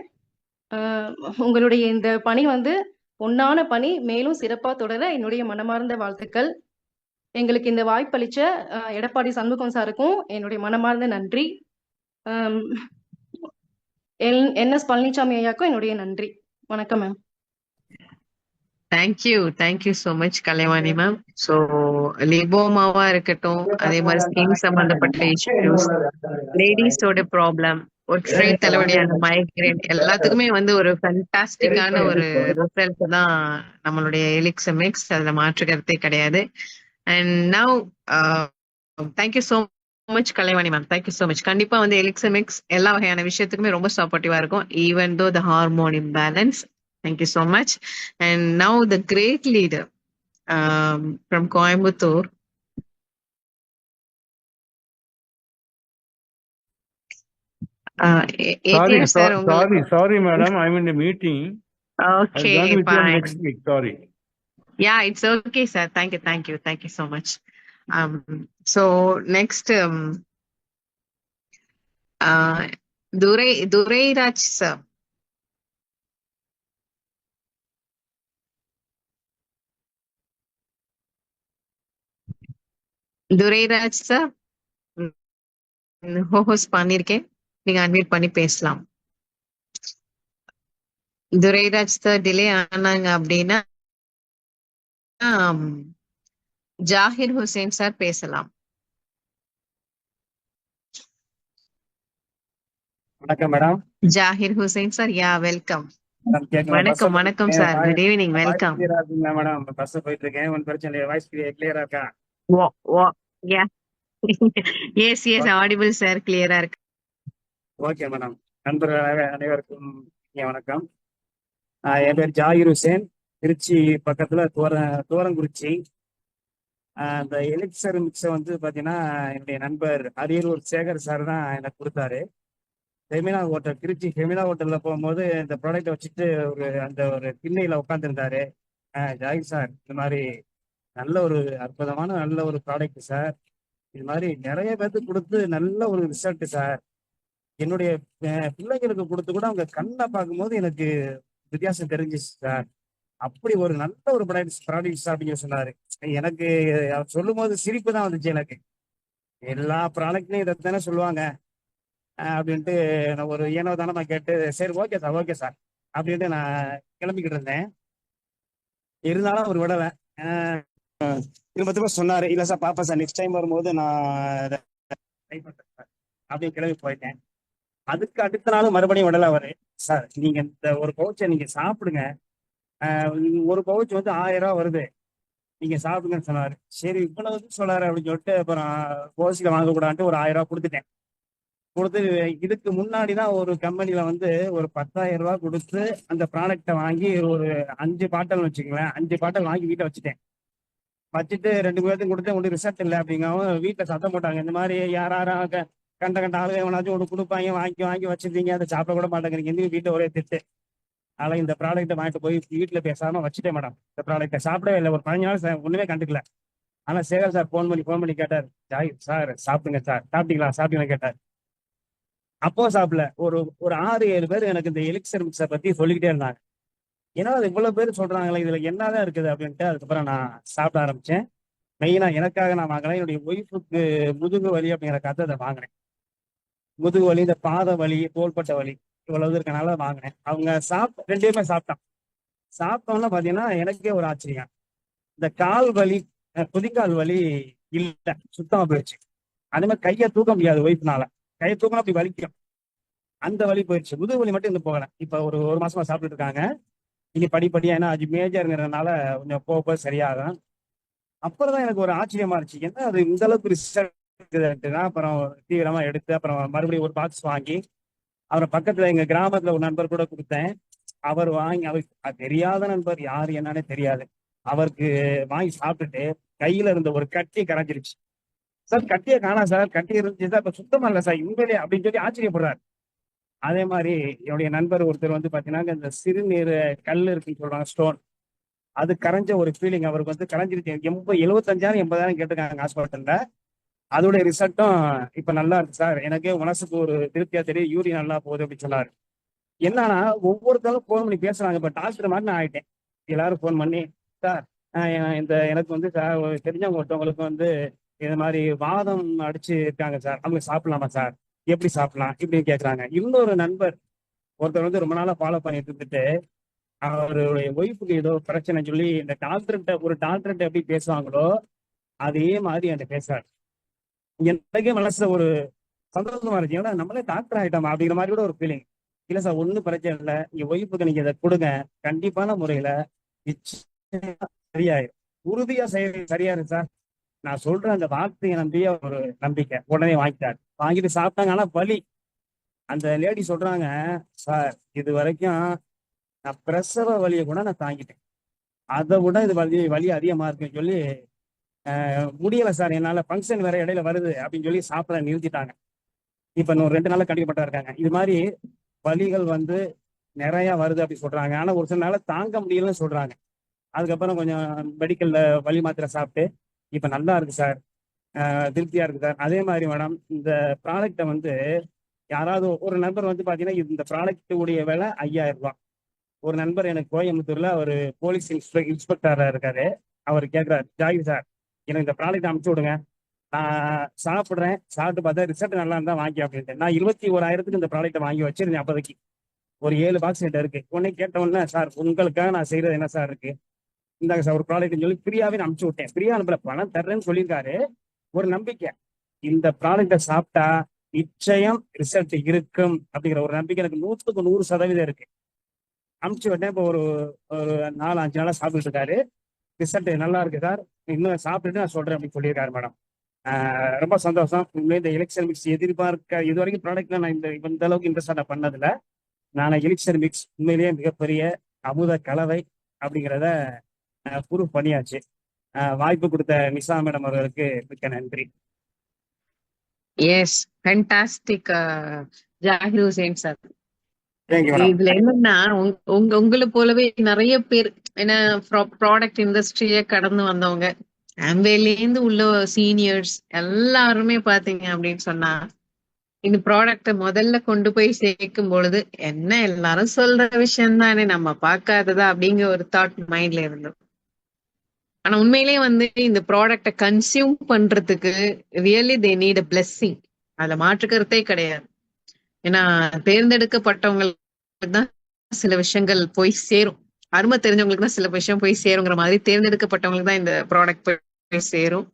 உங்களுடைய இந்த பணி வந்து பொன்னான பணி, மேலும் சிறப்பா தொடர என்னுடைய மனமார்ந்த வாழ்த்துக்கள். எங்களுக்கு இந்த வாய்ப்பளிச்ச எடப்பாடி சண்முகம் சாருக்கும் என்னுடைய மனமார்ந்த நன்றி. என்எஸ் பழனிசாமி ஐயாக்கும் என்னுடைய நன்றி. வணக்கம் ma'am. Thank you so much Kalaivani ma'am. So லிபோமாவா இருக்கட்டும், அதே மாதிரி ஸ்கின் சம்பந்தப்பட்ட இஷ்யூஸ், லேடிஸோட ப்ராப்ளம், ஒற்றை தலைவலியான மைக்ரேன், எல்லாத்துக்குமே வந்து ஒரு ஃபேண்டாஸ்டிக்கான ஒரு ரிசல்ட் தான் நம்மளுடைய எலிக்சர் மிக்ஸ். அதுல மாற்று கருத்தே கிடையாது. And now thank you so much Kalaivani ma'am, thank you so much. கண்டிப்பா வந்து எலிக்சர் மிக்ஸ் எல்லா வகையான விஷயத்துக்குமே ரொம்ப சப்போர்ட்டிவா இருக்கும், even though the hormone imbalance. Thank you so much. And now the great leader from Coimbatore. Sorry, madam. I'm in a meeting. Okay, I'll join with fine. you next week. Sorry. Yeah, it's okay, sir. Thank you so much. So next, Durairaz sir. Durairaz sir, host பண்ணிருக்கேன், நீங்க அன்மியூட் பண்ணி பேசலாம். துரைராஜ் சார் டிலே ஆனாங்க அப்படின்னா ஜாகிர் ஹுசேன் சார் பேசலாம். வணக்கம் மேடம். ஜாகிர் ஹுசேன் சார், யா வெல்கம். மேடம் வணக்கம் வணக்கம் sir, good evening, welcome. Madam bus போயிட்டு இருக்கேன், ஒன்றும் பிரச்சனை இல்லை. வாய்ஸ் கிளியரா இருக்கா? எஸ் எஸ் ஆடிபிள் சார், கிளியரா இருக்கு. Okay madam. நண்பர்கள் அனைவருக்கும் வணக்கம். என் பேர் ஜாகிர் ஹுசேன், திருச்சி பக்கத்துல தோரங்குறிச்சி. அந்த எலிக்சர் மிக்ஸை வந்து பாத்தீங்கன்னா என்னுடைய நண்பர் அரியலூர் சேகர் சார் தான் எனக்கு கொடுத்தாரு. ஃபெமினா ஹோட்டல், திருச்சி ஃபெமினா ஹோட்டல்ல போகும்போது இந்த ப்ராடக்டை வச்சுட்டு ஒரு திண்ணையில உட்காந்துருந்தாரு. ஜாகிர் சார், இந்த மாதிரி நல்ல ஒரு அற்புதமான நல்ல ஒரு ப்ராடக்ட் சார், இது மாதிரி நிறைய பேருக்கு கொடுத்து நல்ல ஒரு ரிசல்ட் சார். என்னுடைய பிள்ளைங்களுக்கு கொடுத்து கூட அவங்க கண்ணை பார்க்கும்போது எனக்கு வித்தியாசம் தெரிஞ்சிச்சு சார். அப்படி ஒரு நல்ல ஒரு ப்ராடக்ட் அப்படின்னு சொன்னாரு. எனக்கு அவர் சொல்லும் போது சிரிப்பு தான் வந்துச்சு. எனக்கு எல்லா ப்ராடக்ட்லையும் இதை தானே சொல்லுவாங்க அப்படின்ட்டு நான் ஒரு ஏனோ தானமா கேட்டு, சரி ஓகே சார் ஓகே சார் அப்படின்ட்டு நான் கிளம்பிக்கிட்டு இருந்தேன். இருந்தாலும் அவர் விடலை, திரும்ப திரும்ப சொன்னாரு, இல்லை சார் பாப்பா சார், நெக்ஸ்ட் டைம் வரும்போது நான் ட்ரை பண்றேன் சார் அப்படின்னு கிளம்பி போயிட்டேன். அதுக்கு அடுத்த நாள் மறுபடியும் விடலை அவரு. சார் நீங்க இந்த ஒரு பவுச்சை நீங்க சாப்பிடுங்க, ஒரு பவுச் வந்து 1000 ரூபா வருது, நீங்க சாப்பிடுங்கன்னு சொன்னாரு. சரி இவ்வளவு சொல்லாரு அப்படின்னு சொல்லிட்டு அப்புறம் ஓசியில வாங்கக்கூடாதுன்ட்டு ஒரு 1000 ரூபா கொடுத்துட்டேன். கொடுத்து இதுக்கு முன்னாடிதான் ஒரு கம்பெனில வந்து ஒரு 10,000 ரூபா கொடுத்து அந்த ப்ராடக்டை வாங்கி ஒரு 5 பாட்டல் வச்சுக்கங்களேன், 5 பாட்டல் வாங்கி வீட்டை வச்சுட்டேன். வச்சுட்டு 2 பேர்த்துக்கும் கொடுத்து ஒன்றும் ரிசல்ட் இல்லை அப்படிங்கவும் வீட்டில் சத்தம் போட்டாங்க. இந்த மாதிரி யாரும் கண்ட ஆளுங்க எவனாச்சும் ஒன்று கொடுப்பாங்க, வாங்கி வாங்கி வச்சிருந்தீங்க, அதை சாப்பிட கூட மாட்டேங்கிறீங்க, இந்த வீட்டை ஒரே திட்டு. அதனால இந்த ப்ராடக்ட்டை வாங்கிட்டு போய் வீட்டில் பேசாம வச்சுட்டேன் மேடம். இந்த ப்ராடக்ட்டை சாப்பிடவே இல்லை, ஒரு 15 நாள் ஒண்ணுமே கண்டுக்கல. ஆனா சேகர் சார் ஃபோன் பண்ணி கேட்டார், ஜாய் சார் சாப்பிடுங்க சார், சாப்பிட்டீங்களா கேட்டார். அப்போ சாப்பிடல, ஒரு 6-7 பேர் எனக்கு இந்த எலிக்சர் மிக்ஸை பத்தி சொல்லிக்கிட்டே இருந்தாங்க. ஏன்னா அது இவ்வளவு பேர் சொல்றாங்களே, இதுல என்னதான் இருக்குது அப்படின்ட்டு அதுக்கப்புறம் நான் சாப்பிட ஆரம்பிச்சேன். மெயினா எனக்காக நான் வாங்கினேன், என்னுடைய ஒய்ஃபுக்கு முதுகு வலி அப்படிங்கிற கதை வாங்கினேன். முதுகு வலி, இந்த பாத வலி, தோள்பட்ட வலி இவ்வளவு இருக்கனால வாங்கினேன். அவங்க 2 பேருமே சாப்பிட்டோம்னா பாத்தீங்கன்னா எனக்கே ஒரு ஆச்சரியம், இந்த கால் வலி, குதிக்கால் வலி இல்ல, சுத்தமா போயிடுச்சு. அதே மாதிரி கையை தூக்க முடியாது, ஒய்ஃப்னால கையை தூக்கம் அப்படி வலிக்கும், அந்த வலி போயிடுச்சு. முதுகு வலி மட்டும் இன்னும் போகல. இப்ப ஒரு மாசமா சாப்பிட்டுட்டு இருக்காங்க. இனி படிப்படியா, ஏன்னா அது மேஜர்ங்கிறதுனால கொஞ்சம் போக சரியாகும். அப்புறம் தான் எனக்கு ஒரு ஆச்சரியமா இருந்துச்சு, என்ன அது இந்த அளவுக்கு ரிசல்ட் இருக்குதுன்னா அப்புறம் தீவிரமா எடுத்து அப்புறம் மறுபடியும் ஒரு பாக்ஸ் வாங்கி அவரை பக்கத்துல எங்க கிராமத்துல ஒரு நண்பர் கூட கொடுத்தேன். அவர் வாங்கி, அவருக்கு தெரியாத நண்பர் யாரு என்னன்னே தெரியாது, அவருக்கு வாங்கி சாப்பிட்டுட்டு கையில இருந்த ஒரு கட்டி கரைஞ்சிருச்சு. சார் கட்டியை காணா சார், கட்டி இருந்துச்சு சார், இப்ப சுத்தமா இல்லை சார் உண்மையிலே அப்படின்னு சொல்லி ஆச்சரியப்படுறாரு. அதே மாதிரி என்னுடைய நண்பர் ஒருத்தர் வந்து பாத்தீங்கன்னா இந்த சிறுநீர் கல் இருக்குன்னு சொல்றாங்க, ஸ்டோன், அது கரைஞ்ச ஒரு ஃபீலிங் அவருக்கு வந்து கரைஞ்சிருச்சு. 75,000 80,000 கேட்டிருக்காங்க ஹாஸ்பிட்டல்ல. அதோட ரிசல்ட்டும் இப்ப நல்லா இருக்கு சார், எனக்கே மனசுக்கு ஒரு திருப்தியா தெரியும், யூரின் நல்லா போகுது அப்படின்னு சொன்னாரு. என்னன்னா ஒவ்வொருத்தரும் ஃபோன் பண்ணி பேசுறாங்க. இப்ப டாக்டர் மாதிரி நான் ஆயிட்டேன். எல்லாரும் ஃபோன் பண்ணி, சார் எனக்கு வந்து சார் தெரிஞ்சவங்க ஒருத்தவங்களுக்கு வந்து இது மாதிரி வாதம் அடிச்சு இருக்காங்க சார், அவங்க சாப்பிடலாமா சார், எப்படி சாப்பிடலாம் இப்படின்னு கேட்கறாங்க. இன்னொரு நண்பர் ஒருத்தர் வந்து ரொம்ப நாளா ஃபாலோ பண்ணிட்டு இருந்துட்டு அவருடைய ஒய்ஃபுக்கு ஏதோ பிரச்சனை சொல்லி இந்த டாக்டர்கிட்ட எப்படி பேசுவாங்களோ அதே மாதிரி என்கிட்ட பேசுறாரு. எனக்கே மனசுல ஒரு சந்தோஷமா இருந்துச்சு, ஏன்னா நம்மளே டாக்டர் ஆயிட்டோம் அப்படிங்கிற மாதிரி கூட ஒரு ஃபீலிங். இல்ல சார் ஒன்றும் பிரச்சனை இல்லை, நீங்க ஒய்ஃபுக்கு நீங்க இதை கொடுங்க, கண்டிப்பான முறையில சரியாயிரும், உறுதியா சரியாயிரும் சார். நான் சொல்ற அந்த வார்த்தையை நம்பிய ஒரு நம்பிக்கை, உடனே வாங்கிட்டு சாப்பிட்டாங்க. ஆனா வலி, அந்த லேடி சொல்றாங்க, சார் இது வரைக்கும் நான் பிரசவ வலியை கூட நான் தாங்கிட்டேன், அதை விட இது வலி அதிகமா இருக்குன்னு சொல்லி முடியல சார் என்னால, ஃபங்க்ஷன் வேற இடையில வருது அப்படின்னு சொல்லி சாப்பிட நிறுத்திட்டாங்க. இப்ப இன்னும் 2 நாள் கண்டிப்பா இருக்காங்க. இது மாதிரி வலிகள் வந்து நிறைய வருது அப்படி சொல்றாங்க. ஆனா ஒரு சில நாள தாங்க முடியலன்னு சொல்றாங்க. அதுக்கப்புறம் கொஞ்சம் மெடிக்கல்ல வலி மாத்திரை சாப்பிட்டு இப்ப நல்லா இருக்கு சார், திருப்தியா இருக்கு சார். அதே மாதிரி மேடம், இந்த ப்ராடக்ட்டை வந்து யாராவது ஒரு நண்பர் வந்து பாத்தீங்கன்னா இந்த ப்ராடக்ட் உடைய விலை 5000 ரூபாய். ஒரு நண்பர் எனக்கு கோயம்புத்தூர்ல ஒரு போலீஸ் இன்ஸ்பெக்டரா இருக்காரு. அவர் கேட்கிறாரு, ஜாகிர் சார் எனக்கு இந்த ப்ராடக்ட் அனுப்பிச்சு விடுங்க, நான் சாப்பிட்றேன், சாப்பிட்டு பார்த்தா ரிசல்ட் நல்லா இருந்தா வாங்கி அப்படின்ட்டு. நான் 21,000க்கு இந்த ப்ராடக்ட்டை வாங்கி வச்சிருந்தேன். அப்போதைக்கு ஒரு 7 பாக்ஸ் என்கிட்ட இருக்கு. உடனே கேட்ட உடனே, சார் உங்களுக்காக நான் செய்யறது என்ன சார் இருக்கு, இந்தாங்க சார் ஒரு ப்ராடக்ட்னு சொல்லி ஃப்ரீயாவே நான் அனுப்பிச்சு விட்டேன். ஃப்ரீயா அனுப்பல, பணம் தர்றேன்னு சொல்லியிருக்காரு. ஒரு நம்பிக்கை, இந்த ப்ராடக்ட்டை சாப்பிட்டா நிச்சயம் ரிசல்ட் இருக்கும் அப்படிங்கிற ஒரு நம்பிக்கை எனக்கு 100க்கு 100% இருக்கு. அனுப்பிச்சு விட்டேன். இப்போ ஒரு ஒரு 4-5 நாளா சாப்பிட்டு இருக்காரு. ரிசல்ட் நல்லா இருக்கு சார், இன்னும் சாப்பிட்டுட்டு நான் சொல்றேன் அப்படின்னு சொல்லியிருக்காரு மேடம். ரொம்ப சந்தோஷம். உண்மையிலே இந்த எலிக்சர் மிக்ஸ் எதிர்பார்க்க இது வரைக்கும் ப்ராடக்ட்ல நான் இந்த அளவுக்கு இன்ட்ரெஸ்டாக நான் பண்ணதில்ல. நான் எலிக்சர் மிக்ஸ் உண்மையிலேயே மிகப்பெரிய அமுத கலவை அப்படிங்கிறத ப்ரூவ் பண்ணியாச்சு. வாய்ப்பு கொடுத்த நிஷா மேடம் அவர்களுக்கு மிக்க நன்றி. Yes, fantastic Zakir Hussain sir. Thank you madam. இதுல என்னன்னா உங்களை போலவே நிறைய பேர், ஏன்னா ப்ராடக்ட் இண்டஸ்ட்ரியே கடந்து வந்தவங்க, ஆம்பேலேருந்து உள்ள சீனியர்ஸ் எல்லாருமே பாத்தீங்க அப்படின்னு சொன்னா இந்த ப்ராடக்ட முதல்ல கொண்டு போய் சேர்க்கும் பொழுது என்ன எல்லாரும் சொல்ற விஷயம் தானே, நம்ம பார்க்காததா அப்படிங்கிற ஒரு தாட் மைண்ட்ல இருந்தோம். ஆனா உண்மையிலேயே வந்து இந்த ப்ராடக்ட கன்சியூம் பண்றதுக்கு really they need a blessing. அதுல மாற்றுக்கருத்தே கிடையாது. ஏன்னா தேர்ந்தெடுக்கப்பட்டவங்களுக்கு தான் சில விஷயங்கள் போய் சேரும். அருமை தெரிஞ்சவங்களுக்கு தான் சில விஷயம் போய் சேருங்கிற மாதிரி தேர்ந்தெடுக்கப்பட்டவங்களுக்கு தான் இந்த ப்ராடக்ட் போய் சேரும்.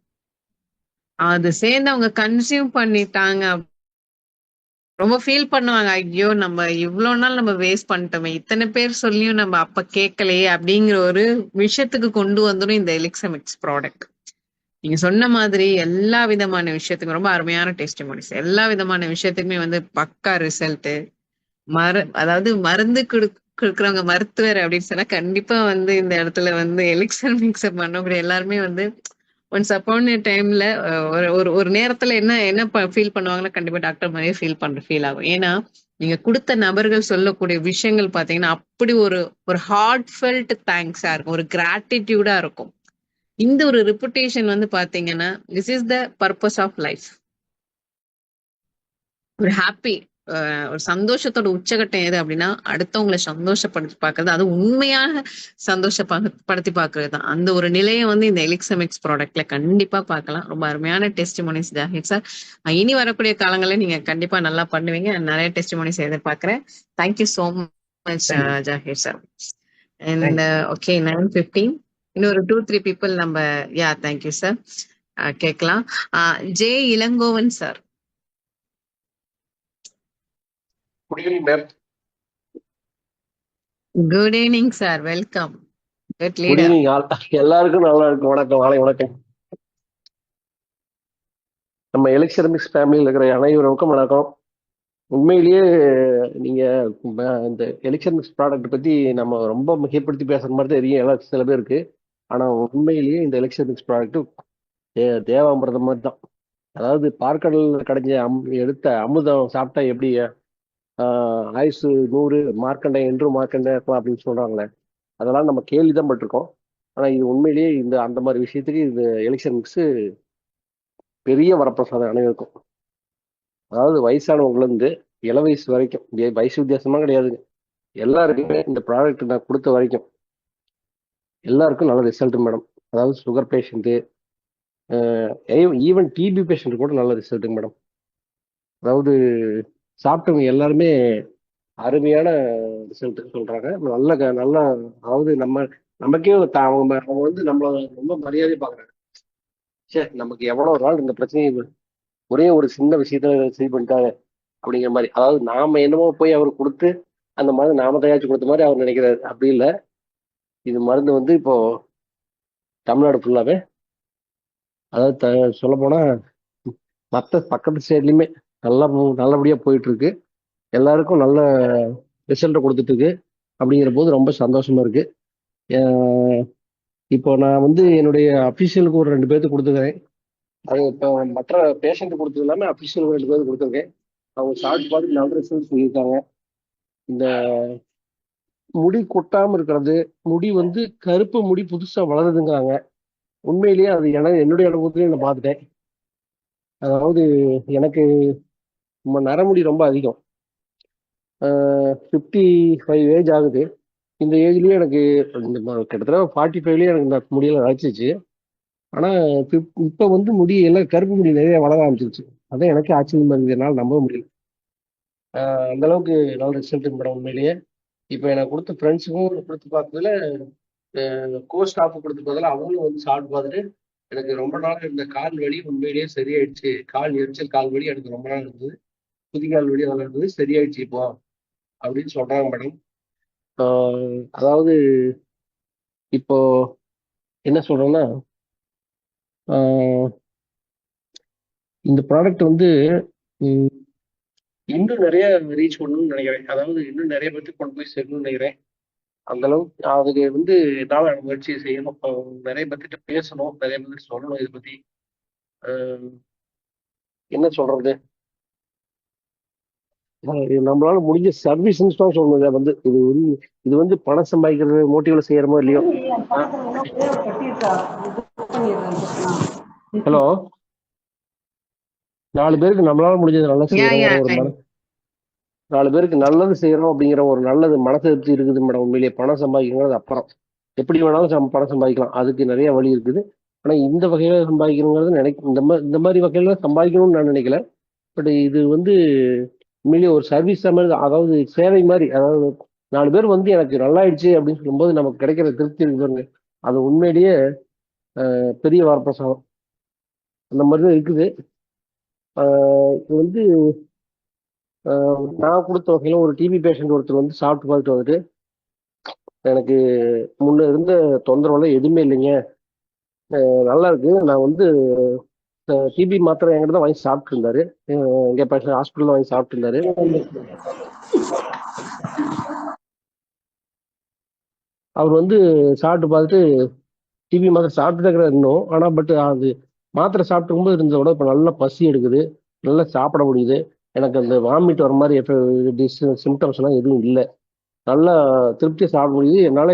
அது சேர்ந்து அவங்க கன்சியூம் பண்ணிட்டாங்க, ரொம்ப ஃபீல் பண்ணுவாங்க. ஐயோ நம்ம இவ்வளவு நாள் நம்ம வேஸ்ட் பண்ணிட்டோமே, இத்தனை பேர் சொல்லியும் நம்ம அப்ப கேட்கலையே அப்படிங்கிற ஒரு விஷயத்துக்கு கொண்டு வந்துடும் இந்த எலிக்சர் மிக்ஸ் ப்ராடக்ட். நீங்க சொன்ன மாதிரி எல்லா விதமான விஷயத்துக்கும் ரொம்ப அருமையான டெஸ்டிமோனிஸ், எல்லா விதமான விஷயத்துக்குமே வந்து பக்கா ரிசல்ட். அதாவது மருந்து கொடுக்குறவங்க மருத்துவர் அப்படின்னு சொன்னா கண்டிப்பா வந்து இந்த இடத்துல வந்து எலிக்சர் மிக்ஸ் பண்ணக்கூடிய எல்லாருமே வந்து ஒன்ஸ் அப்பான் டைம்ல ஒரு நேரத்துல என்ன ஃபீல் பண்ணுவாங்கன்னா கண்டிப்பா டாக்டர் மாதிரியே ஃபீல் ஆகும். ஏன்னா நீங்க கொடுத்த நபர்கள் சொல்லக்கூடிய விஷயங்கள் பாத்தீங்கன்னா அப்படி ஒரு ஹார்ட் ஃபெல்ட் தேங்க்ஸா இருக்கும், ஒரு கிராட்டிடியூடா இருக்கும். இந்த ஒரு ரெப்புடேஷன் வந்து பாத்தீங்கன்னா this is the purpose of life. ஒரு ஹாப்பி, ஒரு சந்தோஷத்தோட உச்சகட்டம் எது அப்படின்னா அடுத்தவங்களை சந்தோஷப்படுத்தி பாக்குறது, அது உண்மையாக சந்தோஷப்படுத்தி பாக்குறது தான். அந்த ஒரு நிலையை வந்து இந்த எலிக்சர் மிக்ஸ் ப்ராடக்ட்ல கண்டிப்பா பார்க்கலாம். ரொம்ப அருமையான டெஸ்டிமோனிஸ் ஜாகிர் சார். இனி வரக்கூடிய காலங்களில் நீங்க கண்டிப்பா நல்லா பண்ணுவீங்க. நிறைய டெஸ்டிமோனிஸ் எதிர்பார்க்கிறேன். Thank you so much Zakir sir. And okay, 9:15 இன்னொரு 2-3 பீப்புள் நம்ம தேங்க்யூ சார் கேட்கலாம். J Elangovan sir. Good evening, ma'am. Good evening, sir. Welcome. Good leader. Good evening, all. எல்லாருக்கும் நல்லா இருக்கும். வணக்கம், மாலை வணக்கம். நம்ம எலிக்சர் மிக்ஸ் ஃபேமிலியில் இருக்கிற அனைவருக்கும் வணக்கம். உண்மையிலேயே நீங்க இந்த எலிக்சர் மிக்ஸ் ப்ராடக்ட் பத்தி நம்ம ரொம்ப மிகப்படுத்தி பேசுற மாதிரி தெரியும் எல்லாம் சில பேருக்கு. ஆனா உண்மையிலேயே இந்த எலிக்சர் மிக்ஸ் ப்ராடக்ட் தேவாமிர்தம் மாதிரி தான். அதாவது பார்க்கடல் கடைஞ்ச எடுத்த அமுதம் சாப்பிட்டா எப்படி ஆயுசு 100 மார்க்கண்டை என்றும் மார்க்கண்டை அப்படின்னு சொல்றாங்களே, அதெல்லாம் நம்ம கேள்விதான் பட்டிருக்கோம். ஆனா இது உண்மையிலேயே அந்த மாதிரி விஷயத்துக்கு இது எலிக்சர் மிக்ஸ் பெரிய வரப்பிரசாதம் அனைவருக்கும். அதாவது வயசானவங்கள இருந்து இள வயசு வரைக்கும், வயசு வித்தியாசமா கிடையாதுங்க, எல்லாருக்குமே இந்த ப்ராடக்ட் நான் கொடுத்த வரைக்கும் எல்லாருக்கும் நல்ல ரிசல்ட் மேடம். அதாவது sugar patient, even TB patient கூட நல்ல ரிசல்ட்டுங்க மேடம். அதாவது சாப்பிட்டவங்க எல்லாருமே அருமையான ரிசல்ட் சொல்றாங்க. நல்ல அதாவது நமக்கே அவங்க வந்து நம்மள ரொம்ப மரியாதை பாக்குறாங்க. சரி, நமக்கு எவ்வளவு நாள் இந்த பிரச்சனையை ஒரே ஒரு சின்ன விஷயத்த சரி பண்ணிட்டாங்க அப்படிங்கிற மாதிரி. அதாவது நாம என்னமோ போய் அவர் கொடுத்து அந்த மாதிரி நாம தயாரிச்சு கொடுத்த மாதிரி அவர் நினைக்கிறாரு. அப்படி இல்லை, இது மருந்து வந்து இப்போ தமிழ்நாடு ஃபுல்லாவே, அதாவது சொல்ல போனா மற்ற பக்கத்து சைட்லையுமே நல்லபடியா போயிட்டு இருக்கு. எல்லாருக்கும் நல்ல ரிசல்ட்டை கொடுத்துட்டு இருக்கு. அப்படிங்கிற போது ரொம்ப சந்தோஷமா இருக்கு. இப்போ நான் வந்து என்னுடைய அஃபிஷியலுக்கு ஒரு 2 பேர்த்து கொடுத்துருக்கேன். அது இப்போ மற்ற பேஷண்ட் கொடுத்தது இல்லாம அஃபிஷியலுக்கு 2 பேருக்கு கொடுத்துருக்கேன். அவங்க சாப்பிட்டு பார்த்து நல்ல ரிசல்ட் சொல்லியிருக்காங்க. இந்த முடி கொட்டாம இருக்கிறது, முடி வந்து கருப்பு முடி புதுசா வளருதுங்கிறாங்க. உண்மையிலேயே அது என்னுடைய அனுபவத்திலேயே நான் பார்த்துட்டேன். அதாவது எனக்கு நரமுடி ரொம்ப அதிகம். 55 ஏஜ் ஆகுது. இந்த ஏஜ்லயே எனக்கு கிட்டத்தட்ட 45லயே எனக்கு இந்த முடியெல்லாம் வளர்ச்சிச்சு. ஆனா இப்ப வந்து முடி எல்லாம் கருப்பு முடி நிறைய வளர ஆரம்பிச்சிருச்சு. அதான் எனக்கே ஆச்சரியமா இருக்குது, என்னால நம்ப முடியல. அந்த அளவுக்கு நல்ல ரிசல்ட் மேடம் உண்மையிலேயே. இப்ப எனக்கு கொடுத்த ஃப்ரெண்ட்ஸுக்கும் கொடுத்து பார்த்ததுல கோ ஸ்டாஃப் கொடுத்து பார்த்ததுல அவங்களும் வந்து சாப்பிட்டு பார்த்துட்டு எனக்கு ரொம்ப நாள் இருந்த கால் வலி உண்மையிலேயே சரியாயிடுச்சு. கால் எரிச்சல், கால் வலி எனக்கு ரொம்ப நாள் இருந்தது. குதிகால் வலி அதெல்லாம் இருந்தது, சரியாயிடுச்சு இப்போ அப்படின்னு சொல்றாங்க மேடம். அதாவது இப்போ என்ன சொல்றேன்னா, இந்த ப்ராடக்ட் வந்து இன்னும் நிறைய ரீச் பண்ணணும்னு நினைக்கிறேன். அதாவது இன்னும் நிறைய பேருக்கு கொண்டு போய் சேர்க்கணும்னு நினைக்கிறேன். அந்த அளவுக்கு அதுக்கு வந்து என்னால முயற்சி செய்யணும். நிறைய பேர்கிட்ட பேசணும், நிறைய பேர்கிட்ட சொல்லணும் இதை பத்தி. என்ன சொல்றது, நம்மளால முடிஞ்ச சர்வீஸ்ன்னு தான் சொல்லணும். வந்து இது வந்து பணம் சம்பாதிக்கிறது மோட்டிவ்ல செய்யறமோ இல்லையோ. ஹலோ, 4 பேருக்கு நம்மளால முடிஞ்சது நல்லா செய்யறோங்கிற ஒரு மனம், 4 பேருக்கு நல்லது செய்யறோம் அப்படிங்கிற ஒரு நல்லது மனசு திருப்தி இருக்குது மேடம். உண்மையிலேயே பணம் சம்பாதிக்கிறது அப்புறம் எப்படி வேணாலும் பணம் சம்பாதிக்கலாம், அதுக்கு நிறைய வழி இருக்குது. ஆனா இந்த வகையில சம்பாதிக்கணுங்கிறது இந்த மாதிரி வகையில சம்பாதிக்கணும்னு நான் நினைக்கல. பட் இது வந்து உண்மையிலேயே ஒரு சர்வீஸ் மாதிரி, அதாவது சேவை மாதிரி. அதாவது 4 பேர் வந்து எனக்கு நல்லாயிடுச்சு அப்படின்னு சொல்லும்போது நமக்கு கிடைக்கிற திருப்தி இருக்கு பாருங்க, அது உண்மையிலேயே பெரிய வரப்பிரசாதம். அந்த மாதிரி தான் இருக்குது. இது வந்து நான் கொடுத்த வகையில ஒரு டிபி பேஷண்ட் ஒருத்தர் வந்து சாப்பிட்டு பார்த்துட்டு வந்துட்டு, எனக்கு முன்ன இருந்த தொந்தரவுலாம் எதுவுமே இல்லைங்க, நல்லா இருக்கு. நான் வந்து டிபி மாத்திரை என்கிட்ட தான் வாங்கி சாப்பிட்டு இருந்தாரு, எங்க பேஷண்ட் ஹாஸ்பிட்டல்ல வாங்கி சாப்பிட்டு இருந்தாரு. அவர் வந்து சாப்பிட்டு பார்த்துட்டு டிபி மாத்திரை சாப்பிட்டு தான் இருக்கிறார் இன்னும். ஆனா பட் அது மாத்திரை சாப்பிட்டு இருக்கும்போது இருந்ததை விட இப்போ நல்லா பசி எடுக்குது, நல்லா சாப்பிட முடியுது. எனக்கு அந்த வாமிட் வர மாதிரி சிம்டம்ஸ் எல்லாம் எதுவும் இல்லை. நல்லா திருப்தியாக சாப்பிட முடியுது. என்னால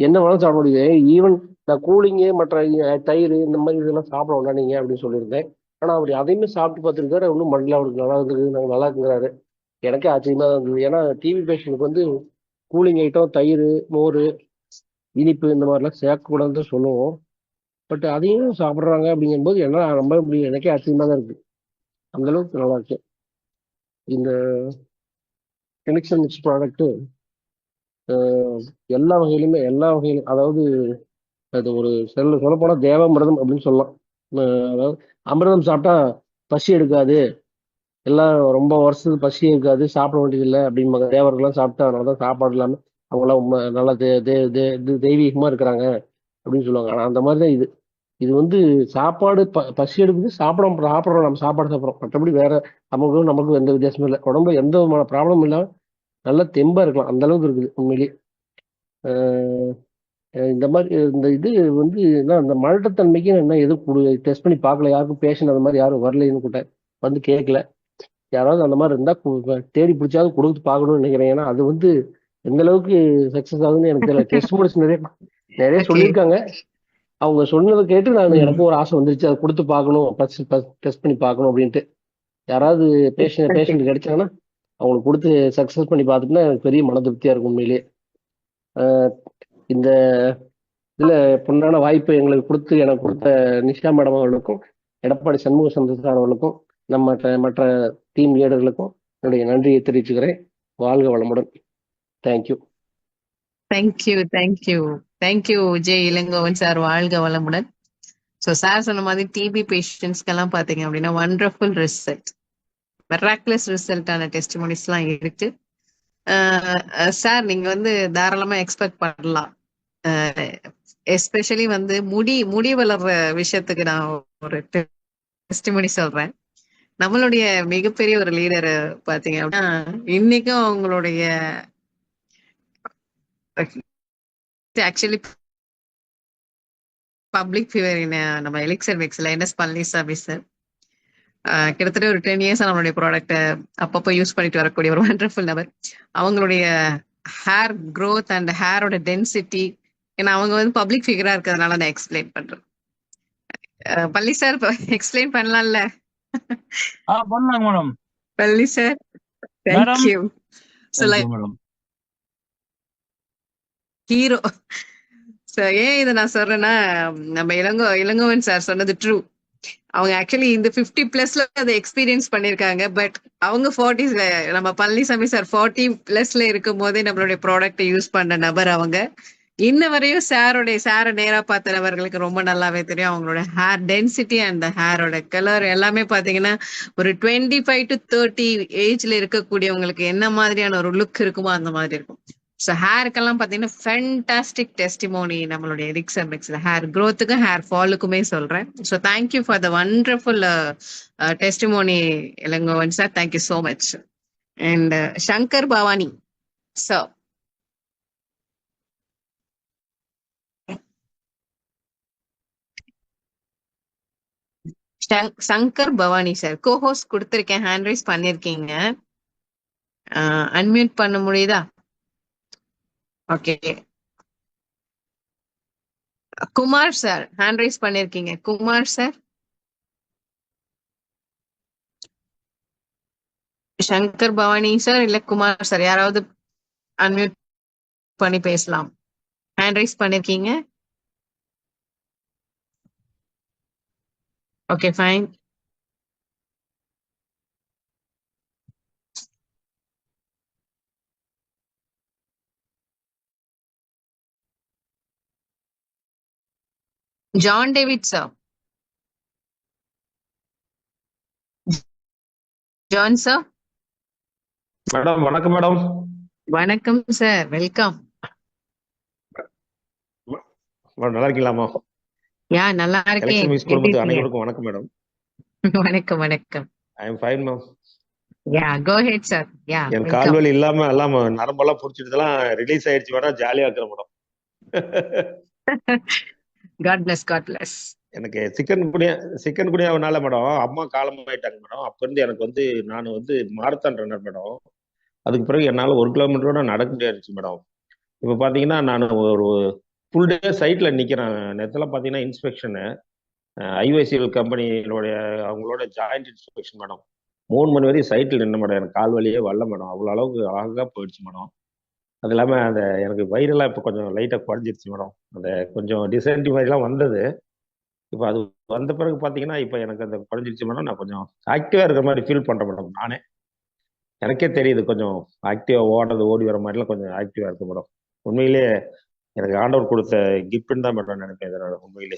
என்ன வேணாலும் சாப்பிட முடியுது. ஈவன் நான் கூலிங்கு மற்ற தயிர் இந்த மாதிரி இதெல்லாம் சாப்பிட வேண்டாம் அப்படின்னு சொல்லியிருந்தேன். ஆனா அவர் அதையுமே சாப்பிட்டு பார்த்துருக்காரு, இன்னும் மண்டல அவருக்கு நல்லா இருக்குது, நாங்கள் நல்லா இருக்குங்கிறாரு. எனக்கே ஆச்சரியமா தான் இருந்தது. ஏன்னா டிவி பேஷண்ட்டுக்கு வந்து கூலிங் ஐட்டம், தயிர், மோர், இனிப்பு இந்த மாதிரிலாம் சேர்க்கக்கூடாதுன்னு சொல்லுவோம். பட் அதையும் சாப்பிட்றாங்க அப்படிங்கும்போது என்னால் நம்ப முடியும், எனக்கே ஆச்சரியமா தான் இருக்கு. அந்த அளவுக்கு நல்லா இருக்கு இந்த கனெக்ஷன் மிக்ஸ் ப்ராடக்ட். எல்லா வகையிலும் அதாவது அது ஒரு சொல்ல போனா தேவாமிர்தம் அப்படின்னு சொல்லலாம். அதாவது அமிர்தம் சாப்பிட்டா பசி எடுக்காது, எல்லாம் ரொம்ப வருஷத்துக்கு பசி இருக்காது, சாப்பிட வேண்டியதில்லை அப்படிம்பாங்க. தேவர்கள்லாம் சாப்பிட்டா அதனாலதான் சாப்பாடு இல்லாம அவங்களாம் நல்லா தெய்வீகமா இருக்கிறாங்க அப்படின்னு சொல்லுவாங்க. ஆனா அந்த மாதிரிதான் இது வந்து சாப்பாடு பசி எடுக்குது, சாப்பிட்றோம், நம்ம சாப்பாடு சாப்பிட்றோம், மற்றபடி வேற நமக்கு எந்த வித்தியாசமும் இல்லை. உடம்புல எந்த விதமான ப்ராப்ளமும் இல்லாம நல்லா தெம்பா இருக்கலாம், அந்த அளவுக்கு இருக்குது உண்மையிலேயே. இந்த மாதிரி இந்த இது வந்து என்ன, அந்த மலட்டுத்தன்மைக்கு என்ன எதுவும் டெஸ்ட் பண்ணி பார்க்கல, யாருக்கும் பேஷண்ட் அந்த மாதிரி யாரும் வரலைன்னு கூட வந்து கேட்கல. யாராவது அந்த மாதிரி இருந்தா தேடி பிடிச்சாவது கொடுத்து பார்க்கணும்னு நினைக்கிறேன். ஏன்னா அது வந்து எந்த அளவுக்கு சக்சஸ் ஆகுதுன்னு எனக்கு தெரியல. டெஸ்ட் முடிச்சு நிறைய சொல்லியிருக்காங்க. அவங்க சொன்னதை கேட்டு எனக்கும் ஒரு ஆசை வந்துருச்சு, அதை கொடுத்து பார்க்கணும், டெஸ்ட் பண்ணி பார்க்கணும் அப்படின்ட்டு. யாராவது பேஷண்ட் கிடைச்சாங்கன்னா அவங்களுக்கு கொடுத்து சக்சஸ் பண்ணி பார்த்துட்டுனா எனக்கு பெரிய மன திருப்தியா இருக்கும் உண்மையிலேயே. இந்த இதுல பொண்ணான வாய்ப்பு எங்களுக்கு கொடுத்து எனக்கு கொடுத்த நிஷா மேடம் அவர்களுக்கும், எடப்பாடி சண்முக சுந்தர் அவர்களுக்கும், மற்ற டீம் லீடர்களுக்கும் என்னுடைய நன்றியை தெரிவிச்சுக்கிறேன். வாழ்க வளமுடன். Thank you. Thank you J Elangovan sir, வாழ்க வளமுடன். ஸோ சார் சொன்ன மாதிரி டிபி பேஷண்ட்ஸ்க்கெல்லாம் பார்த்தீங்க அப்படின்னா வண்டர்ஃபுல் ரிசல்ட், மெராக்குலஸ் ரிசல்ட்டான டெஸ்டிமோனிஸ்லாம் இருக்கு. சார் நீங்க வந்து தாராளமா எக்ஸ்பெக்ட் பண்ணலாம். எஸ்பெஷலி வந்து முடி வளர்ற விஷயத்துக்கு நான் ஒரு டெஸ்டிமோனி சொல்றேன். நம்மளுடைய மிகப்பெரிய ஒரு லீடர் பாத்தீங்க அப்படின்னா இன்னைக்கும் அவங்களுடைய ஆக்சுவலி பப்ளிக் ஃபீவர் நம்ம எலிக்சர் மிக்ஸ்ல NS பழனிசாமி சார் கிட்டத்தட்ட ஒரு 10 இயர்ஸ் நம்மளுடைய ப்ராடக்ட் அப்பப்போ யூஸ் பண்ணிட்டு வரக்கூடிய ஒரு வண்டர்ஃபுல் நபர். அவங்களுடைய ஹேர் க்ரோத் அண்ட் ஹேரோட டென்சிட்டி, ஏன்னா அவங்க வந்து பப்ளிக் ஃபிகரா இருக்கிறதுனால நான் எக்ஸ்பிளைன் பண்றேன். பள்ளி சார் எக்ஸ்பிளைன் பண்ணலாம்ல? பண்ணலாங்க மேடம். பள்ளி sir, madam thank you. So thank you like madam. Hero. So ஏன் இதை நான் சொல்றேன்னா, நம்ம இளங்கோவன் சார் சொன்னது ட்ரூ. அவங்க ஆக்சுவலி இந்த 50+ அதை எக்ஸ்பீரியன்ஸ் பண்ணிருக்காங்க. பட் அவங்க 40s நம்ம பழனிசாமி சார் 40+ இருக்கும் போதே நம்மளுடைய ப்ராடக்ட் யூஸ் பண்ண நபர் அவங்க. இன்ன வரையும் சாரை நேரா பார்த்த நபர்களுக்கு ரொம்ப நல்லாவே தெரியும். அவங்களோட ஹேர் டென்சிட்டி அண்ட் ஹேரோட கலர் எல்லாமே பாத்தீங்கன்னா ஒரு 25 to 30 ஏஜ்ல இருக்கக்கூடியவங்களுக்கு என்ன மாதிரியான ஒரு லுக் இருக்குமோ அந்த மாதிரி இருக்கும். ஸோ ஹேருக்கெல்லாம் பார்த்தீங்கன்னா ஃபேண்டாஸ்டிக் டெஸ்டிமோனி நம்மளுடைய எலிக்சர் மிக்ஸ்ல ஹேர் க்ரோத்துக்கும் ஹேர் ஃபாலுக்குமே சொல்றேன். So thank you for the wonderful testimony Ilangovan sir. Thank you so much. And Shankar Bhavani sir. Shankar Bhavani sir cohost கொடுத்துருக்கேன், ஹேண்ட் ரைஸ் பண்ணிருக்கீங்க. அன்மியூட் பண்ண முடியுதா? Okay. Kumar sir hand raise பண்ணிருக்கீங்க. குமார் சார், சங்கர் பவானி சார் இல்ல குமார் சார் யாராவது அன்மியூட் பண்ணி பேசலாம். ஹேண்ட் ரைஸ் பண்ணிருக்கீங்க. Okay fine. John David sir. John sir. Madam வணக்கம் மேடம். வணக்கம் சார், வெல்கம். நல்லா இருக்கீங்களாமா? யா நல்லா இருக்கேன். எலெக்ஷன் மிஸ் குடும்பத்து அனைவருக்கும் வணக்கம் மேடம். வணக்கம் வணக்கம். I am fine ma'am. Ya go ahead sir. Ya என் கால்வலி இல்லாம எல்லாம் நரம்பெல்லாம் புடிச்சிட்டதெல்லாம் ரிலீஸ் ஆயிடுச்சு மேடம். ஜாலியா இருக்கிறேன் madam. God bless, God bless. எனக்கு சிக்கன் குனியாவனால மேடம் அம்மா காலமாயிட்டாங்க மேடம். அப்ப இருந்து எனக்கு வந்து நான் வந்து மாரத்தான் ரன்னர் மேடம். அதுக்கு பிறகு என்னால 1 கிலோமீட்டரோட நடக்க முடியாதுச்சு மேடம். இப்ப பாத்தீங்கன்னா நான் ஒரு ஃபுல் டே சைட்ல நிக்கிறேன். நேரத்துல பாத்தீங்கன்னா இன்ஸ்பெக்ஷனு ஐஓசிஎல் கம்பெனியோடைய அவங்களோட ஜாயிண்ட் இன்ஸ்பெக்ஷன் மேடம். 3 மணி வரையும் சைட்டில் நின்று மேடம். எனக்கு கால் வலியே வரல மேடம். அவ்வளோ அளவுக்கு அழகாக போயிடுச்சு மேடம். அது இல்லாமல் அந்த எனக்கு வயிறெல்லாம் இப்போ கொஞ்சம் லைட்டாக குறைஞ்சிருச்சு மேடம். அந்த கொஞ்சம் டிசென்ட்ரி மாதிரிலாம் வந்தது. இப்போ அது வந்த பிறகு பார்த்தீங்கன்னா இப்போ எனக்கு அந்த குறைஞ்சிருச்சு மேடம். நான் கொஞ்சம் ஆக்டிவாக இருக்கிற மாதிரி ஃபீல் பண்ணுறேன் மேடம். நானே எனக்கே தெரியுது கொஞ்சம் ஆக்டிவாக ஓடி வர மாதிரிலாம் கொஞ்சம் ஆக்டிவாக இருக்கு மேடம். உண்மையிலே எனக்கு ஆண்டவர் கொடுத்த கிஃப்ட்னு தான் மேடம் நினைப்பேன். இதனால உண்மையிலே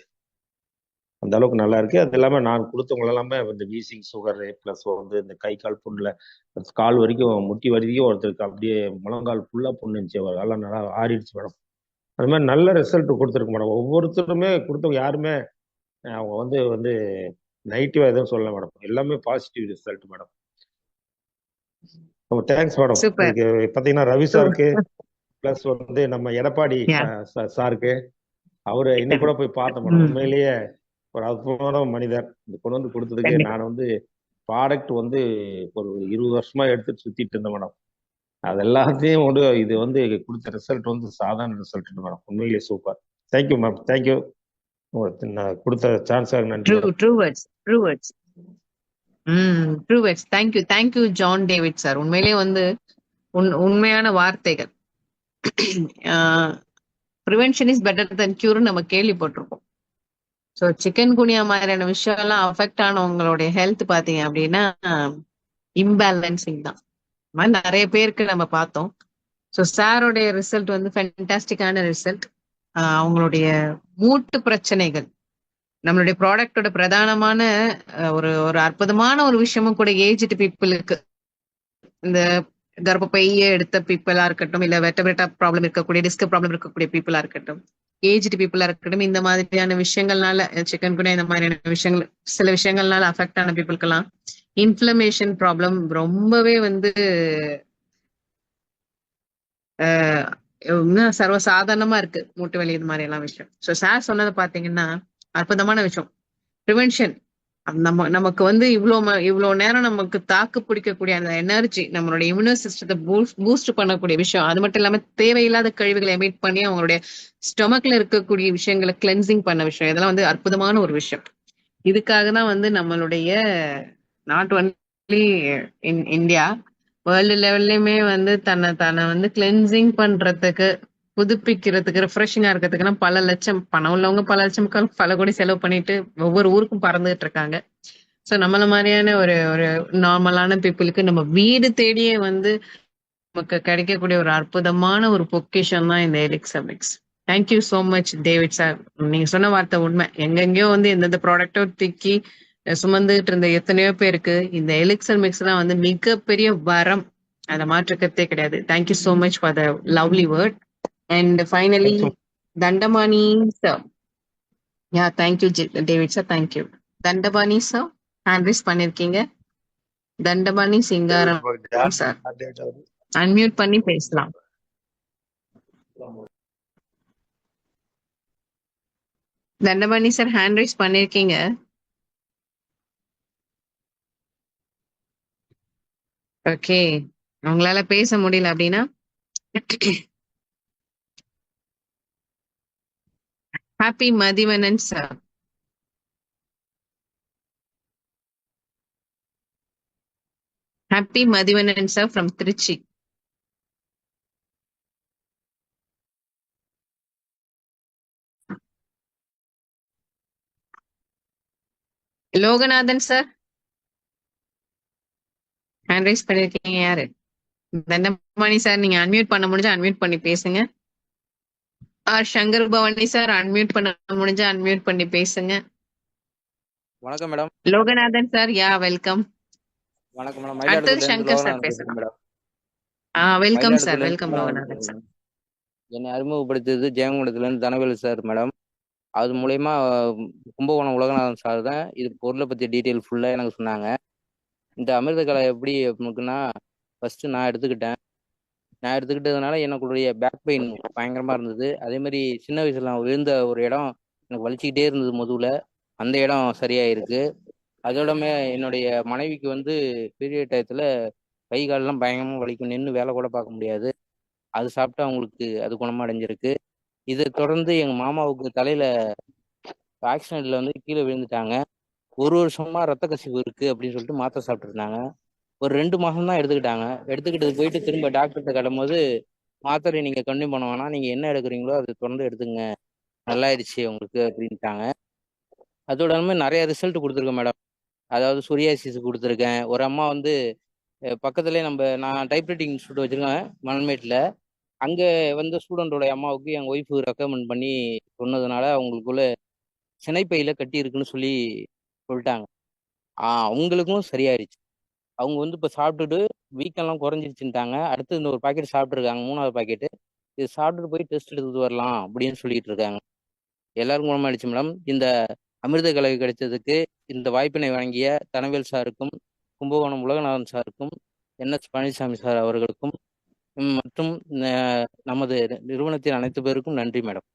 அந்த அளவுக்கு நல்லா இருக்கு. அது இல்லாமல் நான் கொடுத்தவங்க எல்லாமே இந்த வீசிங் சுகரு ப்ளஸ் வந்து இந்த கை கால் புண்ணில் கால் வரைக்கும் முட்டி வரைக்கும் ஒருத்தருக்கு அப்படியே முழங்கால் ஃபுல்லாக புண்ணுச்சு. அதெல்லாம் நல்லா ஆறிடுச்சு மேடம். அது மாதிரி நல்ல ரிசல்ட் கொடுத்துருக்கு மேடம். ஒவ்வொருத்தருமே கொடுத்தவங்க யாருமே அவங்க வந்து வந்து நெகட்டிவா எதுவும் சொல்லல மேடம். எல்லாமே பாசிட்டிவ் ரிசல்ட் மேடம். ரொம்ப தேங்க்ஸ் மேடம். இதுக்கு பார்த்தீங்கன்னா ரவி சாருக்கு ப்ளஸ் வந்து நம்ம எடப்பாடி சாருக்கு அவரு இன்னைக்கு கூட போய் பார்த்தேன் மேடம். உண்மையிலேயே ஒரு அற்புதமான மனிதர். இது கொண்டு வந்து கொடுத்ததுக்கு நான் வந்து ப்ராடக்ட் வந்து ஒரு 20 வருஷமா எடுத்துட்டு சுத்திட்டு இருந்தேன் மேடம். அது எல்லாத்தையும் வந்து இது வந்து கொடுத்த ரிசல்ட் வந்து சாதாரண ரிசல்ட் மேடம். உண்மையிலேயே சூப்பர். Thank you ma'am. தேங்க்யூ. நான் கொடுத்த சான்ஸாக நன்றி. Thank you John David sir. உண்மையிலேயே வந்து உண்மையான வார்த்தைகள். Prevention is better then cure நம்ம கேள்விப்பட்டிருக்கோம். ஸோ சிக்கன் குனியா மாதிரியான விஷயம் எல்லாம் அஃபெக்ட் ஆனவங்களுடைய ஹெல்த் பாத்தீங்க அப்படின்னா இம்பேலன்சிங் தான். இந்த மாதிரி நிறைய பேருக்கு நம்ம பார்த்தோம். ஸோ சாரோடைய ரிசல்ட் வந்து ஃபேண்டாஸ்டிக்கான ரிசல்ட். அவங்களுடைய மூட்டு பிரச்சனைகள் நம்மளுடைய ப்ராடக்டோட பிரதானமான ஒரு அற்புதமான ஒரு விஷயமும் கூட ஏஜ்டு பீப்புளுக்கு, இந்த கர்ப்பப்பையை எடுத்த பீப்புளா இருக்கட்டும், இல்ல வெட்டபிரேட்டா ப்ராப்ளம் இருக்கக்கூடிய டிஸ்க் ப்ராப்ளம் இருக்கக்கூடிய பீப்புளா இருக்கட்டும், ஏஜ்டு பீப்புளா இருக்கட்டும், இந்த மாதிரியான விஷயங்கள்னால சிக்கன் குனியா இந்த மாதிரியான விஷயங்கள் சில விஷயங்கள்னால அஃபெக்ட் ஆன பீப்புளுக்கெல்லாம் இன்ஃப்ளமேஷன் ப்ராப்ளம் ரொம்பவே வந்து சர்வசாதாரணமா இருக்கு. மூட்டு வலி இது மாதிரி எல்லாம் விஷயம். ஸோ சார் சொன்னதை பாத்தீங்கன்னா அற்புதமான விஷயம். ப்ரிவென்ஷன் நமக்கு வந்து இவ்வளோ நேரம் நமக்கு தாக்கு பிடிக்கக்கூடிய அந்த எனர்ஜி, நம்மளுடைய இம்யூனோ சிஸ்டத்தை பூஸ்ட் பண்ணக்கூடிய விஷயம். அது மட்டும் இல்லாம தேவையில்லாத கழிவுகளை எமிட் பண்ணி அவங்களுடைய ஸ்டொமக்ல இருக்கக்கூடிய விஷயங்களை கிளென்சிங் பண்ண விஷயம். இதெல்லாம் வந்து அற்புதமான ஒரு விஷயம். இதுக்காக தான் வந்து நம்மளுடைய not only in India, world லெவல்லையுமே வந்து தன்னை வந்து கிளென்சிங் பண்றதுக்கு, புதுப்பிக்கிறதுக்கு, ரெஃப்ரெஷிங்கா இருக்கிறதுக்குன்னா பல லட்சம் பணம் உள்ளவங்க பல லட்சம் பல கோடி செலவு பண்ணிட்டு ஒவ்வொரு ஊருக்கும் பறந்துட்டு இருக்காங்க. ஸோ நம்மள மாதிரியான ஒரு ஒரு நார்மலான பீப்புளுக்கு நம்ம வீடு தேடியே வந்து நமக்கு கிடைக்கக்கூடிய ஒரு அற்புதமான ஒரு பொக்கிஷம் தான் இந்த elixir mix. Thank you so much David sir. நீங்க சொன்ன வார்த்தை உண்மை. எங்கெங்கயோ வந்து எந்தெந்த ப்ராடக்டோ தூக்கி சுமந்துகிட்டு இருந்த எத்தனையோ பேருக்கு இந்த எலிக்சர் மிக்ஸ் தான் வந்து மிகப்பெரிய வரம். அதை மாற்றுக்கிறதே கிடையாது. Thank you so much for the lovely word. And finally Dandapani sir. Ya thank you David sir, thank you. Dandapani sir hand raise பண்ணிருக்கீங்க. தண்டபாணி சிங்காரம் சார் அன்மியூட் பண்ணி பேசலாம். தண்டபாணி சார் ஹேண்ட் ரைஸ் பண்ணிருக்கீங்க. ஓகே, உங்களால பேச முடியல அப்படின்னா Happy Mathivanan sir. Happy Mathivanan sir from Trichy. Loganathan sir hand raise பண்ணிருக்கீங்க. யாரு? தண்டபாணி சார், நீங்க அன்மியூட் பண்ண முடிஞ்சா அன்மியூட் பண்ணி பேசுங்க. R Shankar Bhavani sir unmute பண்ண முடிஞ்சா அன்மியூட் பண்ணி பேசுங்க. வணக்கம் மேடம். லோகநாதன் சார், யா வெல்கம். வணக்கம் மேடம். அடுத்தது மயிலாடுதுறையில இருந்து சங்கர் சார் லோகநாதன் பேசலாம். மேடம். வெல்கம் சார், மயிலாடுதுறையில வெல்கம் இருந்து லோகநாதன் சார். என்னை அறிமுகப்படுத்தியது ஜெயங்கொண்டத்துல இருந்து தனவேலு சார் மேடம். அது மூலயமா கும்பகோணம் உலகநாதன் சார் தான் இது பொருளை பத்தி டீட்டெயில் ஃபுல்லா எனக்கு சொன்னாங்க. இந்த அமிர்த கலை எப்படி அப்படின்னா, ஃபர்ஸ்ட் நான் எடுத்துக்கிட்டதுனால எனக்குடைய பேக் பெயின் பயங்கரமா இருந்தது. அதே மாதிரி சின்ன வயசுல நான் விழுந்த ஒரு இடம் எனக்கு வலிச்சுக்கிட்டே இருந்தது முதுகுல, அந்த இடம் சரியாயிருக்கு. அதோடமே என்னுடைய மனைவிக்கு வந்து பீரியட் டயத்துல கை காலெல்லாம் பயங்கரமா வலிக்கும், நின்று வேலை கூட பார்க்க முடியாது. அது சாப்பிட்டு அவங்களுக்கு அது குணமடைஞ்சிருக்கு. இதை தொடர்ந்து எங்க மாமாவுக்கு தலையில ஆக்சிடென்ட்ல வந்து கீழே விழுந்துட்டாங்க. ஒரு வருஷமா ரத்த கசிவு இருக்கு அப்படின்னு சொல்லிட்டு மாத்திரை சாப்பிட்டு இருந்தாங்க. ஒரு 2 மாசம் தான் எடுத்துக்கிட்டது போயிட்டு திரும்ப டாக்டர்கிட்ட கட்டும்போது, மாத்திரை நீங்க கண்டினியூ பண்ண வேணாம், நீங்க என்ன எடுக்கிறீங்களோ அதை தொடர்ந்து எடுத்துங்க, நல்லாயிருச்சு உங்களுக்கு அப்படின்ட்டாங்க. அதோட நிறைய ரிசல்ட் கொடுத்துருக்கேன் மேடம். அதாவது சொரியாசிஸ் கொடுத்துருக்கேன். ஒரு அம்மா வந்து பக்கத்துலேயே நான் டைப்ரைட்டிங் இன்ஸ்டியூட் வச்சிருக்கேன் மணல்மேட்டில். அங்கே வந்து ஸ்டூடெண்டோட அம்மாவுக்கு எங்கள் ஒய்ஃபு ரெக்கமெண்ட் பண்ணி சொன்னதுனால அவங்களுக்குள்ள சினைப்பையில கட்டி இருக்குன்னு சொல்லிட்டாங்க. அவங்களுக்கும் சரியாயிருச்சு. அவங்க வந்து இப்போ சாப்பிட்டுட்டு வீக்கெல்லாம் குறைஞ்சிருச்சுட்டாங்க. அடுத்து இந்த ஒரு பாக்கெட் சாப்பிட்ருக்காங்க, 3வது பாக்கெட்டு. இது சாப்பிட்டுட்டு போய் டெஸ்ட் எடுத்துட்டு வரலாம் அப்படின்னு சொல்லிட்டு இருக்காங்க. எல்லாரும் குணமாயிடுச்சு மேடம். இந்த அமிர்த கலை கிடைச்சதுக்கு இந்த வாய்ப்பினை வழங்கிய தனவேல் சாருக்கும், கும்பகோணம் உலகநாதன் சாருக்கும், NS பழனிசாமி சார் அவர்களுக்கும் மற்றும் நமது நிறுவனத்தின் அனைத்து பேருக்கும் நன்றி madam.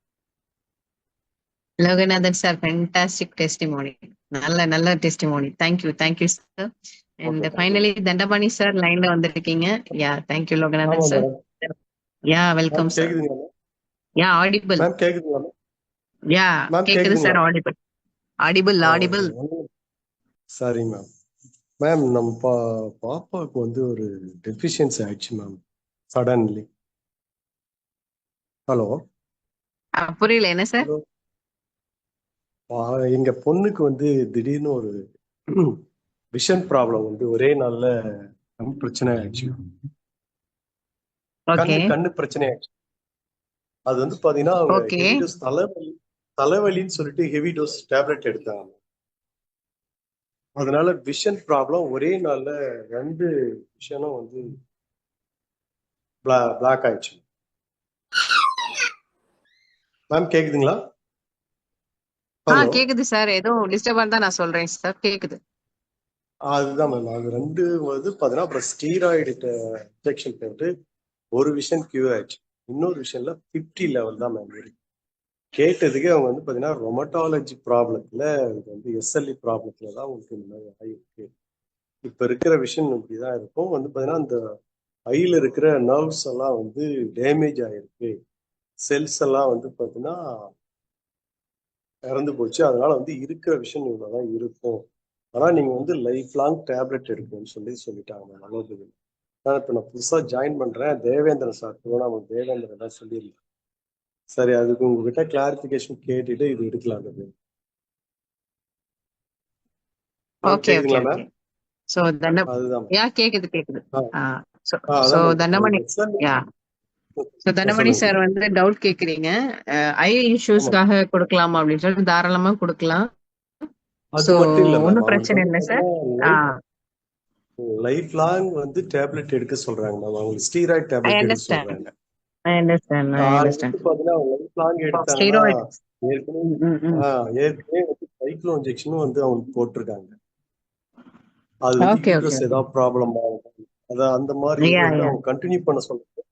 Loganathan sir, fantastic testimony. நல்ல testimony. Thank you sir. And finally Dandapani sir லைன்ல வந்திருக்கீங்க. Ya thank you Loganathan sir. யா welcome sir. Ya audible. Ma'am கேக்குதுங்களா? யா கேக்குது சார். ஆடிபிள். சரி மேம். மேம் நம்ம பாப்பாவுக்கு வந்து ஒரு டெஃபிஷியன்சி ஆயிடுச்சு மேம் சடன்லி. ஹலோ, புரியல என்ன சார்? எங்க பொண்ணுக்கு வந்து திடீர்னு ஒரு விஷன் ப்ராப்ளம் வந்து ஒரே நாள்ல கண் பிரச்சனை ஆயிடுச்சு. கண்ணு பிரச்சனை ஆயிடுச்சு. அது வந்து பாத்தீங்கன்னா ஹெவி டோஸ் தலைவலின்னு சொல்லிட்டு ஹெவி டோஸ் டேப்லெட் எடுத்தாங்க. அதனால விஷன் ப்ராப்ளம் ஒரே நாள்ல 2 விஷனும் வந்து பிளாக் ஆயிடுச்சு. மேம் கேக்குதுங்களா? கேக்குது சார். ஏதோ டிஸ்டர்பா தான் நான் சொல்றேன் சார். கேக்குது. அதுதான் மேம். அது 2 வந்து பாத்தீங்கன்னா அப்புறம் ஸ்டீராய்டு இன்ஜெக்ஷன் போட்டு ஒரு விஷன் கியூர் ஆயிடுச்சு. இன்னொரு விஷயம்ல 50 லெவல் தான் மேம் இருக்கு. கேட்டதுக்கு அவங்க வந்து பாத்தீங்கன்னா ரொமட்டாலஜி ப்ராப்ளத்துல வந்து SLE ப்ராப்ளத்துல தான் உங்களுக்கு இந்த மாதிரி ஆயிருக்கு. இப்ப இருக்கிற விஷயம் இப்படிதான் இருக்கும். வந்து பாத்தீங்கன்னா அந்த ஐல இருக்கிற நர்வ்ஸ் எல்லாம் வந்து டேமேஜ் ஆயிருக்கு, செல்ஸ் எல்லாம் வந்து பாத்தீங்கன்னா இறந்து போச்சு. அதனால வந்து இருக்கிற விஷயம் இவ்வளவுதான் இருக்கும் ஆனா நீங்க வந்து லைஃப் லாங் டேப்லெட் எடுக்கணும்னு சொல்லிட்டாங்க மேம் அலோபதி. இப்போ நான் புதுசா ஜாயின் பண்றேன். தேவேந்திரன் சார் நமக்கு தேவேந்திரன் தான் சொல்லியிருந்தேன். சரி, அதுக்கு உங்ககிட்ட கிளாரிபிகேஷன் கேட்டுட்டு இது எடுக்கலாம். ஓகே ஓகே கேக்குதுங்களா ஓகே. மேம்? சோ அதுதான் யா கேக்குது. சோ அதான் ma'am Dhandamani yeah so Dhandamani சொல்லுங்க. சார் வந்து டவுட் கேக்குறீங்க. ஐ ஆமா, இஷ்யூஸ்க்காக கொடுக்கலாமா அப்படின்னு சொல்லிட்டு தாராளமா கொடுக்கலாம். அது சோ மட்டும் இல்ல மேம். ஒன்னும் அவங்களுக்கு பிரச்சனை வந்து இல்லை சார். பாத்தீங்கன்னா லைஃப் லாங் வந்து டேப்லெட் எடுக்க சொல்றாங்க மேம். அவங்களுக்கு ஸ்டீராய்டு ஐ டேப்லெட் எடுக்க அண்டர்ஸ்டாண்ட் சொல்றாங்க. ஐ அண்டர்ஸ்டாண்ட் ஐ அது அண்டர்ஸ்டாண்ட். வந்து பாத்தீங்கன்னா லைஃப் லாங் எடுத்தாங்கன்னா ஸ்டீராய்டு. ஏற்கனவே வந்து சைக்ளோ இன்ஜெக்ஷனும் வந்து அவங்களுக்கு போட்டிருக்காங்க. அது வந்து ஓகே ஓகே யூட்ரஸ் ஏதாவது ப்ராப்ளம் ஆகும். அந்த மாதிரி இது யா வந்து யா அவங்க கண்டினியூ பண்ண சொல்றாங்க.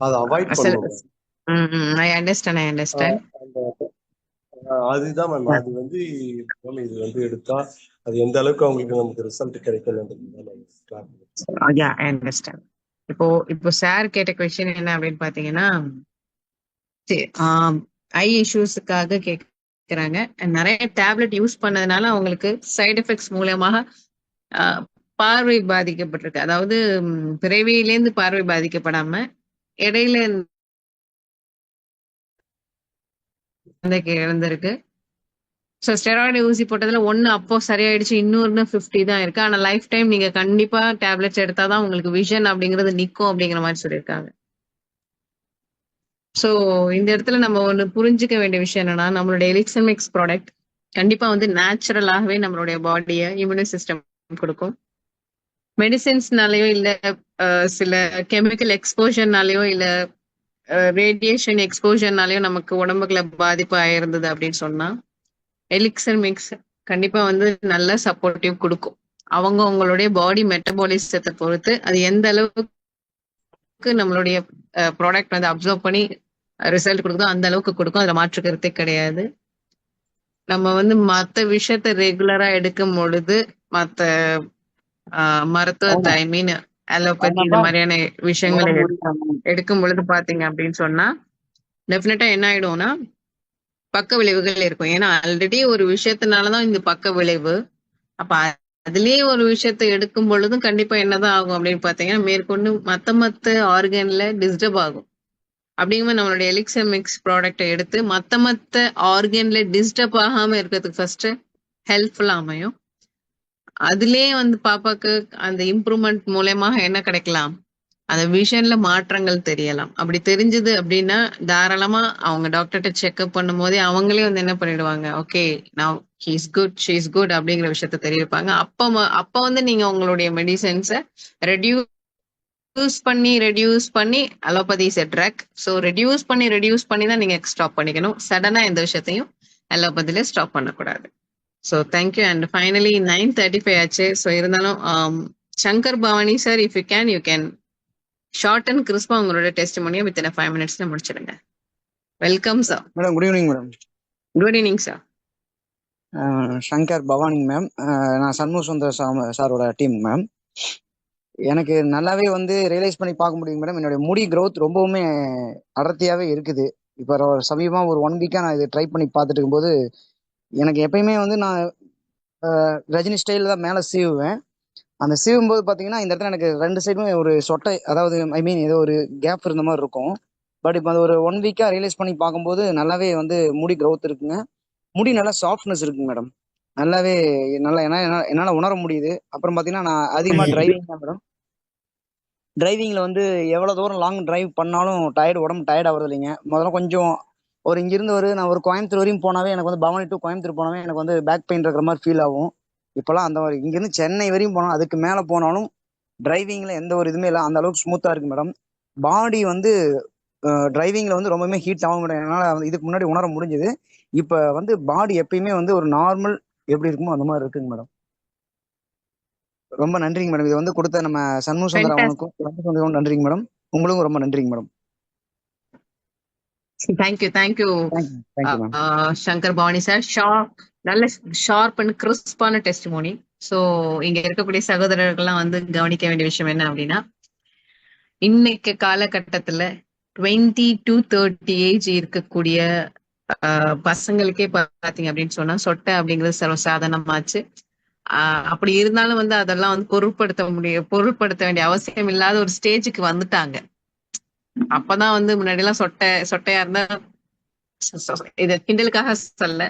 அதை அவாய்ட் சில பண்ணணும். I understand. அதுதான் மேம். அது வந்து இது வந்து எடுத்தா அது எந்த அளவுக்கு அவங்களுக்கு நமக்கு ரிசல்ட் கிடைக்கணும். யா ஐ அண்டர்ஸ்டாண்ட். இப்போ சார் கேட்ட கொஸ்டின் என்ன அப்படின்னு பாத்தீங்கன்னா, ஐ இஷ்யூஸுக்காக கேக்குறாங்க. நிறைய டேப்லெட் யூஸ் பண்ணதுனால அவங்களுக்கு சைடு எஃபெக்ட்ஸ் மூலமாக பார்வை பாதிக்கப்பட்டிருக்கு. அதாவது பிறவியிலேருந்து பார்வை பாதிக்கப்படாம இடையில இழந்திருக்கு. ஸோ ஸ்டெராய்டு ஊசி போட்டதுல ஒன்னு அப்போ சரியாயிடுச்சு, இன்னொன்னு 50 தான் இருக்கு. ஆனா லைஃப் டைம் நீங்க கண்டிப்பா டேப்லெட்ஸ் எடுத்தாதான் உங்களுக்கு விஷன் அப்படிங்கிறது நிக்கும் அப்படிங்கிற மாதிரி சொல்லியிருக்காங்க. ஸோ இந்த இடத்துல நம்ம ஒண்ணு புரிஞ்சுக்க வேண்டிய விஷயம் என்னன்னா, நம்மளுடைய எலிக்சமிக்ஸ் ப்ராடக்ட் கண்டிப்பா வந்து நேச்சுரலாகவே நம்மளுடைய பாடியை இம்யூனி சிஸ்டம் கொடுக்கும். மெடிசின்ஸ்னாலயோ இல்ல சில கெமிக்கல் எக்ஸ்போஜர்னாலயோ இல்ல ரேடியேஷன் எக்ஸ்போஜர்னாலயோ நமக்கு உடம்புக்குள்ள பாதிப்பு ஆயிருந்தது அப்படின்னு சொன்னா எலிக்சர் மிக்ஸ் கண்டிப்பா வந்து நல்ல சப்போர்ட்டிவ் கொடுக்கும். அவங்களுடைய பாடி மெட்டபாலிசத்தை பொறுத்து அது எந்த அளவுக்கு நம்மளுடைய ப்ராடக்ட் வந்து அப்சர்வ் பண்ணி ரிசல்ட் கொடுக்குதோ அந்த அளவுக்கு கொடுக்கும். அதுல மாற்று கருத்தே கிடையாது. நம்ம வந்து மற்ற விஷயத்த ரெகுலரா எடுக்கும் பொழுது மற்ற மருத்துவத்தை ஐ மீன் அலோபதி இது மாதிரியான விஷயங்களை எடுக்கும் பொழுது பாத்தீங்க அப்படின்னு சொன்னா டெஃபினட்டா என்ன ஆயிடும்னா பக்க விளைவுகள் இருக்கும். ஏன்னா ஆல்ரெடி ஒரு விஷயத்தினாலதான் இந்த பக்க விளைவு. அப்ப அதுலயே ஒரு விஷயத்தை எடுக்கும் பொழுதும் கண்டிப்பா என்னதான் ஆகும் அப்படின்னு பாத்தீங்கன்னா மேற்கொண்டு மத்த ஆர்கன்ல டிஸ்டர்ப் ஆகும். அப்படிங்கும்போது நம்மளுடைய எலிக்சர் மிக்ஸ் ப்ராடக்டை எடுத்து மத்த ஆர்கன்ல டிஸ்டர்ப் ஆகாம இருக்கிறதுக்கு ஃபர்ஸ்ட் ஹெல்ப்ஃபுல்லா அமையும். அதுலயே வந்து பாப்பாக்கு அந்த இம்ப்ரூவ்மெண்ட் மூலமாக என்ன கிடைக்கலாம், அந்த விஷன்ல மாற்றங்கள் தெரியலாம். அப்படி தெரிஞ்சது அப்படின்னா தாராளமா அவங்க டாக்டர்கிட்ட செக்அப் பண்ணும் போதே அவங்களே வந்து என்ன பண்ணிடுவாங்க, ஓகே நான் ஹீஸ் குட் ஷீஸ் குட் அப்படிங்கிற விஷயத்த தெரிவிப்பாங்க. அப்ப வந்து நீங்க உங்களுடைய மெடிசன்ஸை ரெடியூஸ் பண்ணி allopathy is a drug. So reduce பண்ணி தான் நீங்க ஸ்டாப் பண்ணிக்கணும். சடனா எந்த விஷயத்தையும் அலோபதியில ஸ்டாப் பண்ணக்கூடாது. So thank you. அண்ட் ஃபைனலி 9:35 ஆச்சு. ஸோ இருந்தாலும் Shankar Bhavani sir, if you can short and கிறிஸ்பா உங்களோட டெஸ்டிமோனியை வித்தின் 5 minutesல முடிச்சிடுங்க. Welcome sir. Madam good evening madam. Good evening sir. Shankar Bhavani ma'am. நான் சண்முக சுந்தர் சாரோட டீம் மேம். எனக்கு நல்லாவே வந்து ரியலைஸ் பண்ணி பார்க்க முடியும் மேடம். என்னுடைய முடி க்ரோத் ரொம்பவுமே அடர்த்தியாகவே இருக்குது. இப்போ சமீபமாக ஒரு 1 வீக்காக நான் இதை ட்ரை பண்ணி பார்த்துட்டு இருக்கும்போது எனக்கு எப்பயுமே வந்து நான் ரஜினி ஸ்டைலில் தான் மேலே சீவுவேன். அந்த சீவும் போது பார்த்தீங்கன்னா இந்த இடத்துல எனக்கு 2 சைடுமே ஒரு சொட்டை, அதாவது ஐ மீன் ஏதோ ஒரு கேப் இருந்த மாதிரி இருக்கும். பட் இப்போ அது ஒரு 1 வீக்காக ரியலைஸ் பண்ணி பார்க்கும்போது நல்லாவே வந்து முடி க்ரோத் இருக்குங்க. முடி நல்லா சாஃப்ட்னஸ் இருக்குங்க மேடம். நல்லாவே நல்லா என்னால் உணர முடியுது. அப்புறம் பார்த்தீங்கன்னா நான் அதிகமாக டிரைவிங் தான் மேடம். டிரைவிங்கில் வந்து எவ்வளோ தூரம் லாங் டிரைவ் பண்ணாலும் உடம்பு டயர்ட் ஆகுறது இல்லைங்க. முதல்ல கொஞ்சம் ஒரு இங்கிருந்து நான் ஒரு கோயம்புத்தூர் வரையும் போனாவே எனக்கு வந்து பவானி டு கோயம்புத்தூர் போனாவே எனக்கு வந்து பேக் பெயின் இருக்கிற மாதிரி ஃபீல் ஆகும். இப்போலாம் அந்த மாதிரி இங்கேருந்து சென்னை வரையும் போனால் அதுக்கு மேலே போனாலும் டிரைவிங்கில் எந்த ஒரு இதுவுமே இல்லை, அந்த அளவுக்கு ஸ்மூத்தாக இருக்கு மேடம். பாடி வந்து டிரைவிங்கில் வந்து ரொம்பவுமே ஹீட் ஆகும் மேடம். என்னால் இதுக்கு முன்னாடி உணர முடிஞ்சுது. இப்போ வந்து பாடி எப்பயுமே வந்து ஒரு நார்மல் எப்படி இருக்குமோ அந்த மாதிரி இருக்குங்க மேடம். ரொம்ப நன்றிங்க மேடம். இது வந்து கொடுத்த நம்ம சண்முக சுந்தர் அவனுக்கும் நன்றிங்க மேடம். உங்களுக்கும் ரொம்ப நன்றிங்க madam. Thank you Shankar Bhavani sir. நல்ல ஷார்ப் அண்ட் கிறிஸ்பான டெஸ்டிமோனி. ஸோ இங்க இருக்கக்கூடிய சகோதரர்கள்லாம் வந்து கவனிக்க வேண்டிய விஷயம் என்ன அப்படின்னா, இன்னைக்கு காலகட்டத்துல 20 to 30 ஏஜ் இருக்கக்கூடிய பசங்களுக்கே பாத்தீங்க அப்படின்னு சொன்னா சொட்டை அப்படிங்கிறது சர்வசாதாரணமாச்சு. அப்படி இருந்தாலும் வந்து அதெல்லாம் வந்து பொருட்படுத்த வேண்டிய அவசியம் இல்லாத ஒரு ஸ்டேஜுக்கு வந்துட்டாங்க. அப்பதான் வந்து முன்னாடி எல்லாம் சொட்டையா இருந்தா இத கிண்டலுக்காக சொல்ல,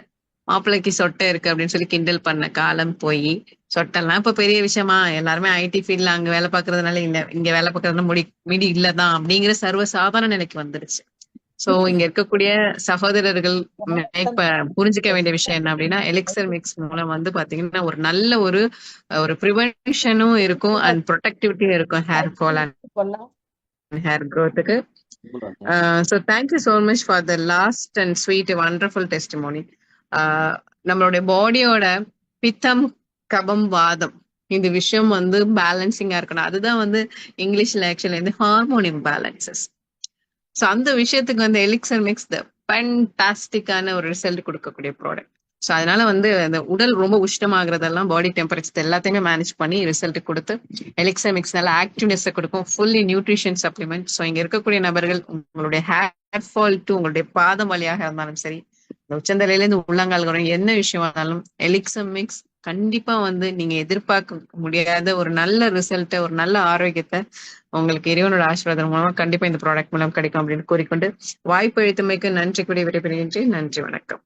மாப்பிள்ளைக்கு சொட்டை இருக்கு அப்படின்னு சொல்லி கிண்டல் பண்ண காலம் போய் சொட்டெல்லாம் இப்ப பெரிய விஷயமா, எல்லாருமே ஐடி ஃபீல்ட்ல அங்க வேலை பாக்குறதுனால இல்ல, இங்க வேலை பாக்குறதுனால மிடி இல்லதான் அப்படிங்கிற சர்வ சாதாரண நிலைக்கு வந்துருச்சு. சோ இங்க இருக்கக்கூடிய சகோதரர்கள் புரிஞ்சுக்க வேண்டிய விஷயம் என்ன அப்படின்னா, எலிக்சர் மிக்ஸ் மூலம் வந்து பாத்தீங்கன்னா ஒரு நல்ல ஒரு ப்ரிவென்ஷனும் இருக்கும் அண்ட் ப்ரொடெக்டிவிட்டியும் இருக்கும் ஹேர் ஃபால் அண்ட் ஹேர் க்ரோத்துக்கு. So thank you so much for the last and sweet wonderful testimony. நம்மளுடைய பாடியோட பித்தம் கபம் வாதம் இந்த விஷயம் வந்து பேலன்சிங்கா இருக்கணும். அதுதான் வந்து இங்கிலீஷ்ல ஆக்சுவலி வந்து ஹார்மோன் இம்பேலன்சஸ். ஸோ அந்த விஷயத்துக்கு வந்து எலிக்சர் மிக்ஸ் ஃபேண்டாஸ்டிக்கான ஒரு ரிசல்ட் கொடுக்கக்கூடிய ப்ராடக்ட். ஸோ அதனால வந்து அந்த உடல் ரொம்ப உஷ்டமாகறதெல்லாம் பாடி டெம்பரேச்சர் எல்லாத்தையுமே மேனேஜ் பண்ணி ரிசல்ட் கொடுத்து எலிக்சர் மிக்ஸ் நல்ல ஆக்டிவ்னஸ் கொடுக்கும், ஃபுல்லி நியூட்ரிஷன் சப்ளிமெண்ட். ஸோ இங்க இருக்கக்கூடிய நபர்கள் உங்களுடைய ஹேர் ஃபால் டு உங்களுடைய பாதம் வழியாக இருந்தாலும் சரி, உச்சந்தலையிலேருந்து உள்ளங்கால் வரும் என்ன விஷயமா இருந்தாலும் எலிக்சர் மிக்ஸ் கண்டிப்பா வந்து நீங்க எதிர்பார்க்க முடியாத ஒரு நல்ல ரிசல்ட்டை, ஒரு நல்ல ஆரோக்கியத்தை உங்களுக்கு இறைவனோட ஆசீர்வாதம் மூலமா கண்டிப்பா இந்த ப்ராடக்ட் மூலம் கிடைக்கும் அப்படின்னு கூறிக்கொண்டு வாய்ப்பு அளித்தமைக்கு நன்றி கூடிய விடைபெறுகின்றேன். நன்றி, வணக்கம்.